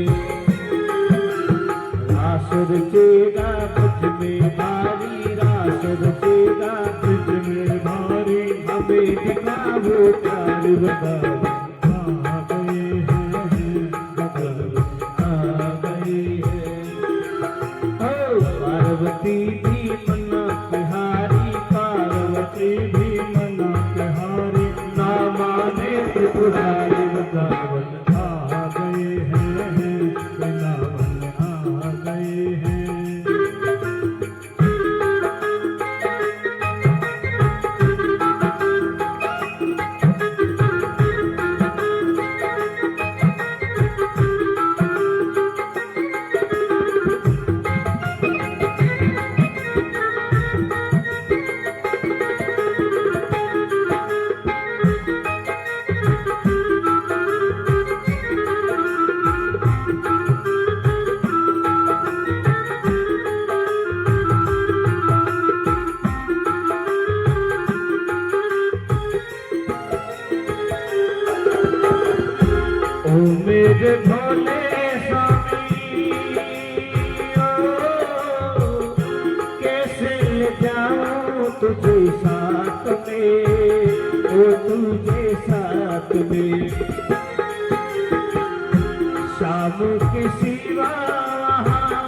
रास रचेगा ब्रज में भारी, रास रचेगा ब्रज में भारी, हमें दिखाओ प्यार वृंदावन आ गए हैं, वृंदावन आ गए हैं। पार्वती भी मना बिहारी, पार्वती भी मना बिहारी, ना माने त्रिपुरारी वृंदावन आ गए हैं, वृंदावन आ गए हैं। ओ मेरे भोले स्वामी ओ, कैसे ले जाऊं तुझे साथ में, ओ तुझे साथ में। शाम के सिवा वहाँ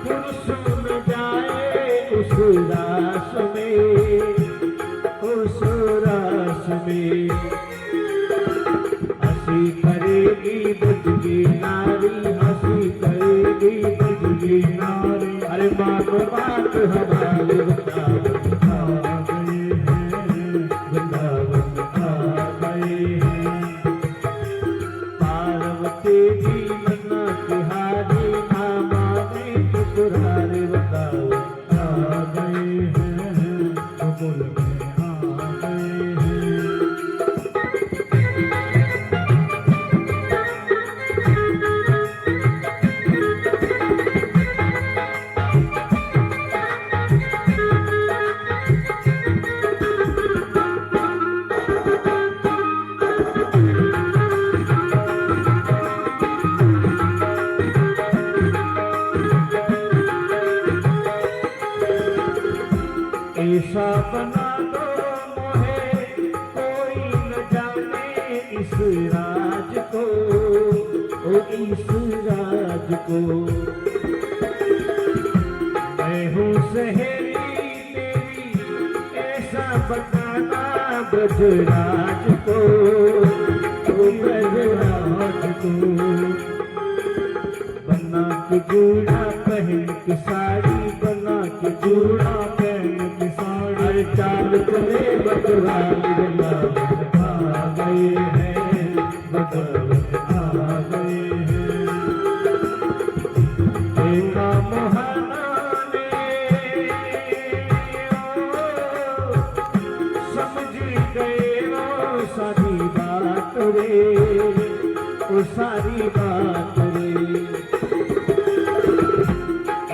पुरुष न जाए उस रास में, उस रास में। हंसी करेगी बजगी नारी, हंसी करेगी बजगी नारी, अरे मानो बात हमारे वृंदावन आ गए हैं, वृंदावन आ गए हैं। पार्वती जी मना बिहारी, ना माने त्रिपुरारी वृंदावन आ गए हैं, गोकुल में आ गए हैं। ऐसा बना दो मोहे कोई न जाने इस राज को, ओ इस राज को। मैं हूँ सहेली तेरी बताना ब्रजराज को, ओ ब्रजराज को। बना के जूड़ा पहन के साड़ी, बना के जूड़ा पहन के साड़ी, चाल चले बकराल आ गए हैं, भगवत आ गए हैं। देखा मोहना ने समझ गए वो सारी बात रे, वो सारी बात रे।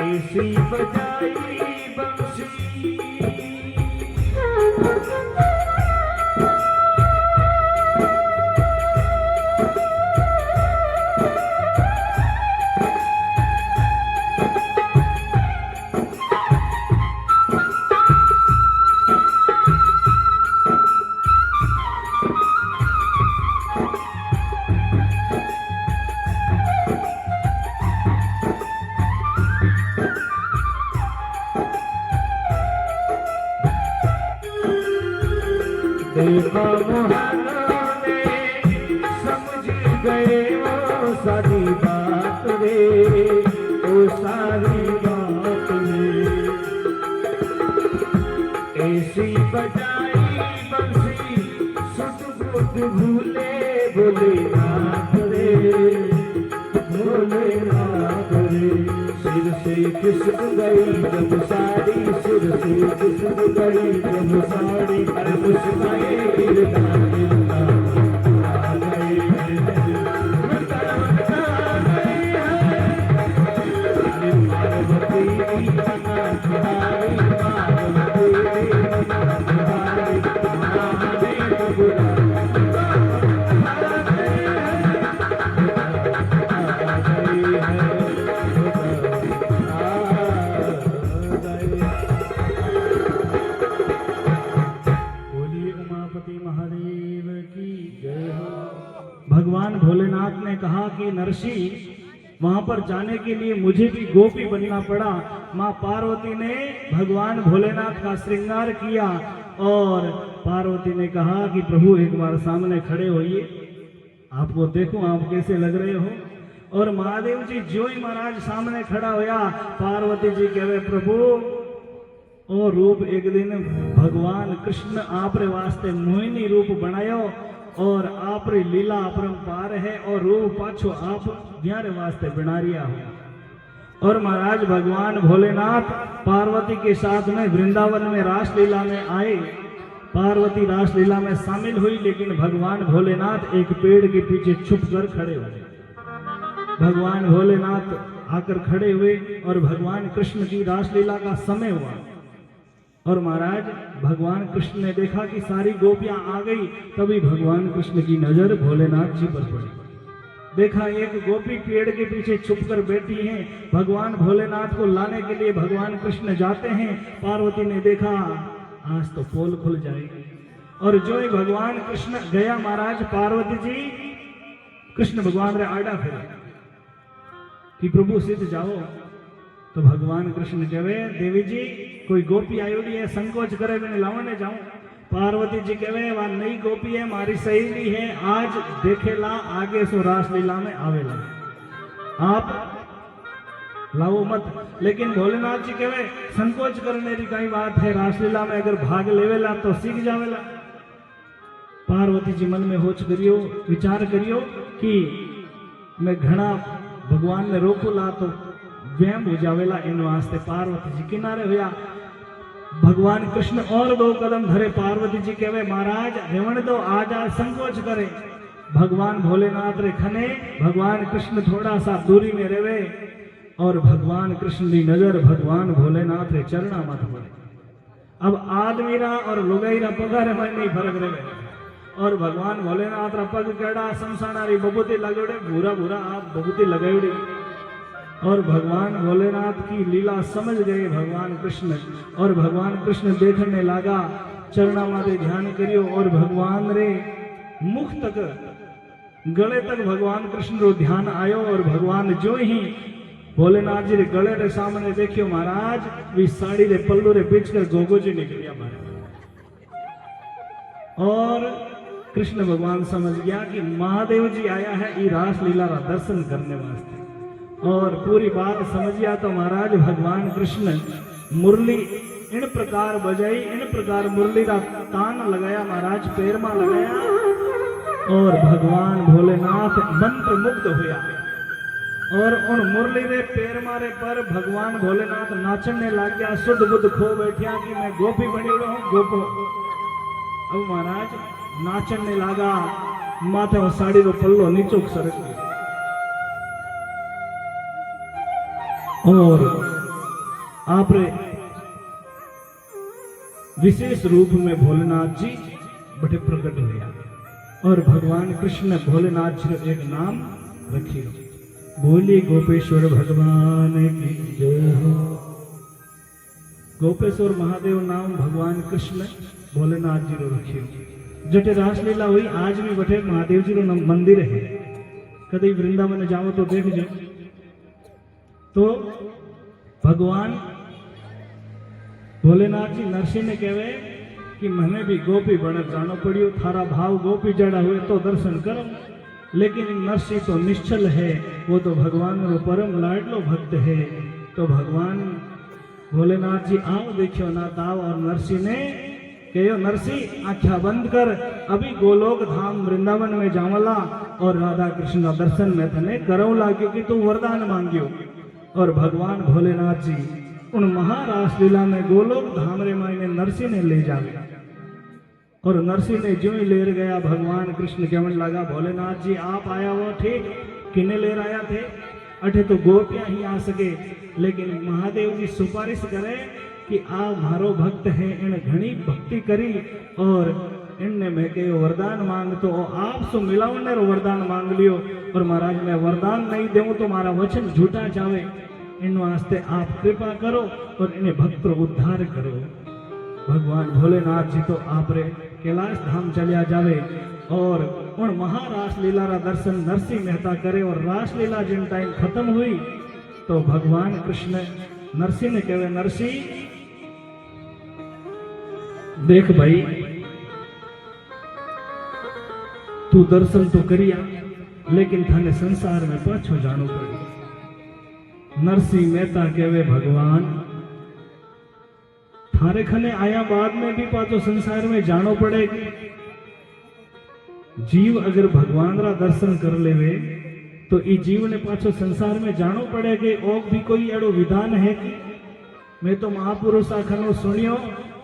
ऐसी बजाई बंसी देखा मोहना ने समझ गए वो सारी बात रे, वो सारी बात रे। ऐसी बजाई बंसी सुध बुध भूले भोलेनाथ रे, भोलेनाथ रे। सिर से खिसक गई जब साड़ी, सिर से खिसक गई जब साड़ी, अरे मुस्काए गिरता गिरता आ गए हैं, आ गए हैं। अरे पार्वती बना तुम्हारी, पार्वती बना तुम्हारी, महादेव बुला भगवान भोलेनाथ ने कहा कि नरसी वहां पर जाने के लिए मुझे भी गोपी बनना पड़ा। माँ पार्वती ने भगवान भोलेनाथ का श्रृंगार किया और पार्वती ने कहा कि प्रभु एक बार सामने खड़े होइए, आपको देखो आप कैसे लग रहे हो। और महादेव जी जो ही महाराज सामने खड़ा होया, पार्वती जी कहे प्रभु ओ रूप एक दिन भगवान कृष्ण आपरे वास्ते मोहिनी रूप बनायो और आप री लीला अपरंपार है और रूप पाछो आप ब्यारे वास्ते बना रिया हो। और महाराज भगवान भोलेनाथ पार्वती के साथ में वृंदावन में रासलीला में आए। पार्वती रासलीला में शामिल हुई, लेकिन भगवान भोलेनाथ एक पेड़ के पीछे छुप कर खड़े हुए। भगवान भोलेनाथ आकर खड़े हुए और भगवान कृष्ण की रासलीला का समय हुआ और महाराज भगवान कृष्ण ने देखा कि सारी गोपियां आ गई, तभी भगवान कृष्ण की नजर भोलेनाथ जी पर पड़ी। देखा एक गोपी पेड़ के पीछे छुपकर बैठी है। भगवान भोलेनाथ को लाने के लिए भगवान कृष्ण जाते हैं। पार्वती ने देखा आज तो पोल खुल जाएगी और जो ही भगवान कृष्ण गया महाराज, पार्वती जी कृष्ण भगवान रे आड़ा फिर कि प्रभु सिद्ध जाओ। तो भगवान कृष्ण कहे देवी जी कोई गोपी आयोडी है, संकोच करे मैंने लावने जाऊं। पार्वती जी कहे वह नई गोपी है, मारी सहेली है, आज देखेला आगे सो रासलीला में आवेला, आप लाओ मत। लेकिन भोलेनाथ जी कहे संकोच करने की कई बात है, रासलीला में अगर भाग लेवेला तो सीख जावेला। पार्वती जी मन में होच करियो, विचार करियो कि मैं घना भगवान ने रोकूला तो व्यायाम हो जावेला, इन वास्ते पार्वती जी किनारे हुआ। भगवान कृष्ण और दो कदम धरे। पार्वती जी कहे महाराज रेवण दो, आज आज संकोच करे। भगवान भोलेनाथ रे खने भगवान कृष्ण थोड़ा सा दूरी में रहे और भगवान कृष्ण की नजर भगवान भोलेनाथ रे चरणा मत पड़े। अब आदमी रा और लुगाई रा पगार में नहीं फर्क रहे। और भगवान भोलेनाथ रा पग केड़ा समसाना री बबूती लगोड़े, भूरा भूरा आप बबूती लगाई। और भगवान भोलेनाथ की लीला समझ गए भगवान कृष्ण। और भगवान कृष्ण देखने लगा, चरणा माते ध्यान करियो और भगवान रे मुख तक गले तक भगवान कृष्ण रो ध्यान आयो। और भगवान जो ही भोलेनाथ जी रे गले रे सामने देखियो महाराज वी साड़ी रे पल्लू रे बीच कर गोगो जी निकलिया। महाराज और कृष्ण भगवान समझ गया कि महादेव जी आया है ई रास लीला रा दर्शन करने वास्ते, और पूरी बात समझ गया। तो महाराज भगवान कृष्ण मुरली इन प्रकार बजाई, इन प्रकार मुरली का तान लगाया, महाराज पैर में लगाया, और भगवान भोलेनाथ मंत्र मुग्ध हुआ। और उन मुरली रे पैर मारे पर भगवान भोलेनाथ नाचने लग गया, शुद्ध बुद्ध खो बैठिया कि मैं गोपी बनी हूं गोपो। अब महाराज नाचने लगा, माथे वो साड़ी रो पल्लो नीचो सरक गया, और आप विशेष रूप में भोलेनाथ जी बड़े प्रकट हुआ। और भगवान कृष्ण भोलेनाथ जी को एक नाम रखियो, बोली गोपेश्वर भगवान की जय हो। गोपेश्वर महादेव नाम भगवान कृष्ण भोलेनाथ जी को रखियो। जटे रासलीला हुई आज भी बटे महादेव जी रो मंदिर है, कभी वृंदावन जाओ तो देखो। तो भगवान भोलेनाथ जी नरसिंह ने कहे कि मैंने भी गोपी बन जानो पड़ियो, थारा भाव गोपी जड़ा हुए तो दर्शन करो। लेकिन नरसिंह तो निश्चल है, वो तो भगवान रो परम लाडलो भक्त है। तो भगवान भोलेनाथ जी आओ देखियो ना ताव, और नरसिंह ने कहो नरसिंह आख्या बंद कर, अभी गोलोक धाम वृंदावन में जावला और राधा कृष्ण का दर्शन में तने करौला, क्योंकि तू वरदान मांगियो। और भगवान भोलेनाथ जी उन महारास लीला में गोलोक धाम रे मायने नरसिंह ने ले जावे, और नरसिंह ने जो ही लेर गया भगवान कृष्ण कहने लगा भोलेनाथ जी आप आया हो ठीक, किने लेर आया थे, अठे तो गोपियां ही आ सके। लेकिन महादेव जी सुपारिश करे कि आ मारो भक्त है, इन घनी भक्ति करी और इनने मैं कहो वरदान मांग, तो आप सो मिलावने रो वरदान मांग लियो। और महाराज मैं वरदान नहीं देऊं तो मारा वचन झूठा जावे, इन वास्ते आप कृपा करो और इन्हें भक्त रो उद्धार करो। भगवान भोलेनाथ जी तो आप रे कैलाश धाम चलिया जावे, और उन महारास लीला रा दर्शन नरसिंह मेहता करे। और रासलीला जिन टाइम खत्म हुई तो भगवान कृष्ण नरसिंह ने कहे नरसिंह देख भाई तू दर्शन तो करिया, लेकिन थाने संसार में पाछो जानो पड़े। नरसिंह मेहता कहे भगवान थारे खने आया बाद में भी पाछो संसार में जानो पड़ेगी। जीव अगर भगवान रा दर्शन कर लेवे तो ई जीव ने पाछो संसार में जानो पड़ेगे। और भी कोई एड़ो विधान है कि मैं तो महापुरुष आखनो सुनियो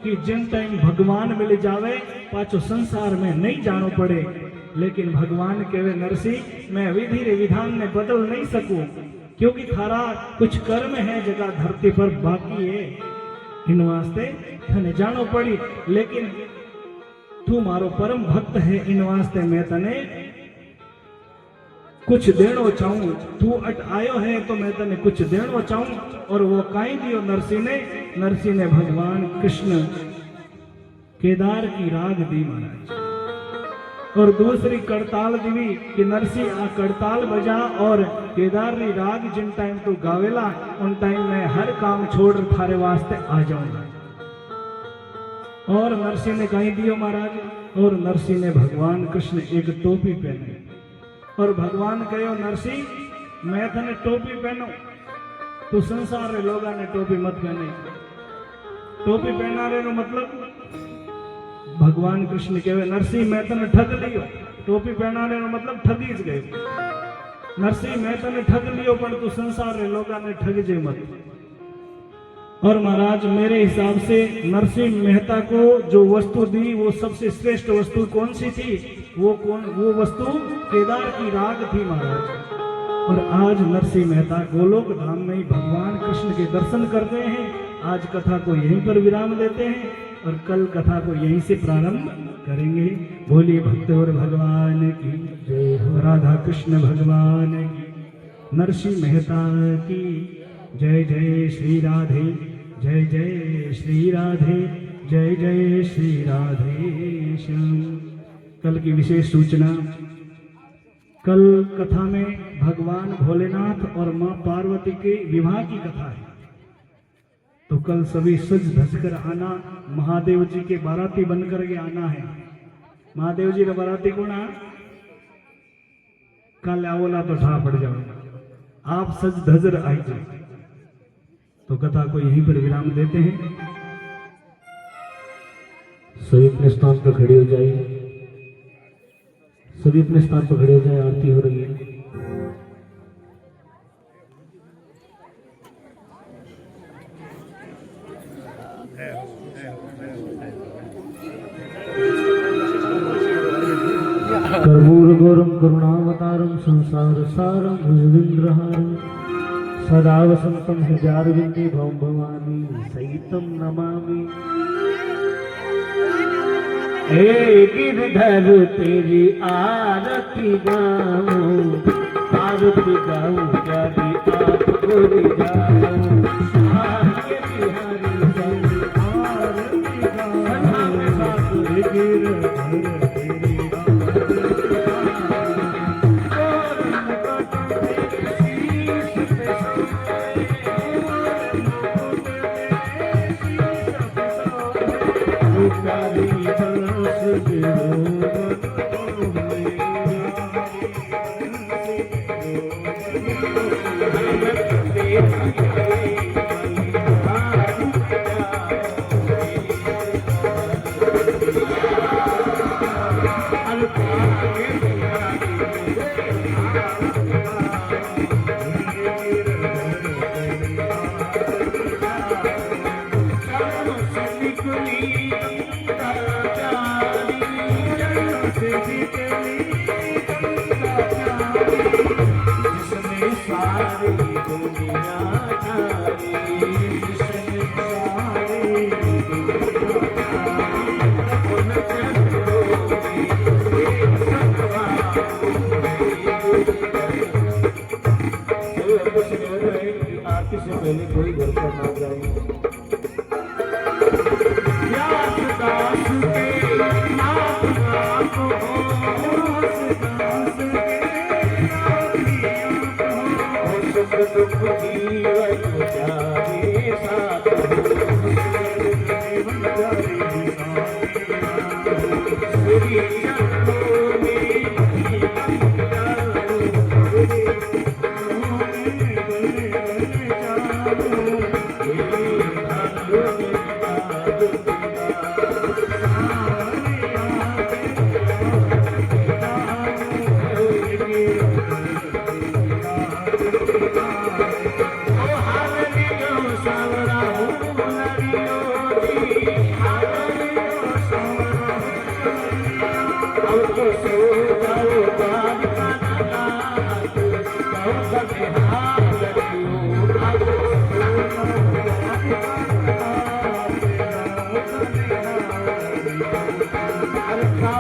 कि जिन टाइम भगवान मिल जावे पाछो संसार में नहीं जानो पड़े। लेकिन भगवान कहे नरसिंह मैं विधि रे विधान ने बदल नहीं सकूं, क्योंकि थारा कुछ कर्म है जगह धरती पर बाकी है, इन वास्ते तने जानो पड़ी। लेकिन तू मारो परम भक्त है, इन वास्ते मैं तने कुछ देनो चाहूं, तू अट आयो है तो मैं तने कुछ देनो चाहूं। और वो काई दियो नरसिंह ने भगवान कृष्ण केदार की राग दी महाराज, और दूसरी करताल दी कि नरसिंह आ करताल बजा और केदार री राग जिन टाइम तू गावेला उन टाइम मैं हर काम छोड़ थारे वास्ते आ जाऊंगा। और नरसिंह ने कहीं दियो महाराज, और नरसिंह ने भगवान कृष्ण एक टोपी पहने, और भगवान कहो नरसिंह मैं तने टोपी पहनो, तू संसार रे लोगा ने टोपी मत पहने। टोपी पहना रे नो मतलब भगवान कृष्ण कहे नरसिंह मैं तने ठग लियो, टोपी पहना रे नो मतलब ठगी ज गयो। नरसिंह मैं तने ठग लियो पर तू संसार रे लोगा ने ठग जे मत। और महाराज मेरे हिसाब से नरसिंह मेहता को जो वस्तु दी वो सबसे श्रेष्ठ वस्तु कौन सी थी? वो वस्तु केदार की राग थी महाराज। और आज नरसिंह मेहता गोलोक धाम में ही भगवान कृष्ण के दर्शन करते हैं। आज कथा को यहीं पर विराम देते हैं और कल कथा को यहीं से प्रारंभ करेंगे। बोलिए भक्त और भगवान की जय हो, राधा कृष्ण भगवान की, नरसिंह मेहता की जय। जय श्री राधे, जय जय श्री राधे, जय जय श्री राधे श्याम। कल की विशेष सूचना, कल कथा में भगवान भोलेनाथ और मां पार्वती के विवाह की कथा है। तो कल सभी सज धज कर आना, महादेव जी के बाराती बनकर के आना है। महादेव जी बाराती गुणा कल आवला तो ठा पड़ जाओ, आप सज धजर आई जाओ। तो कथा को यहीं पर विराम देते हैं। सभी अपने स्थान पर खड़े हो जाइए, सभी अपने स्थान पर खड़े हो जाए। आरती हो रही है। कर्पूर गौरम करुणावतारम संसार सारम भुजगेन्द्रहारम सदा वसंतम हृदयारविंदे भवं भवानी सहितं नमामि। हे गिरधर तेरी आरती गाऊं, आरती गाऊं प्यारी आपको रिझाऊं। आगे बिहारी संग आरती गाऊं, गिरधर तेरी आरती से पहले कोई घर पर ना जाए। अरे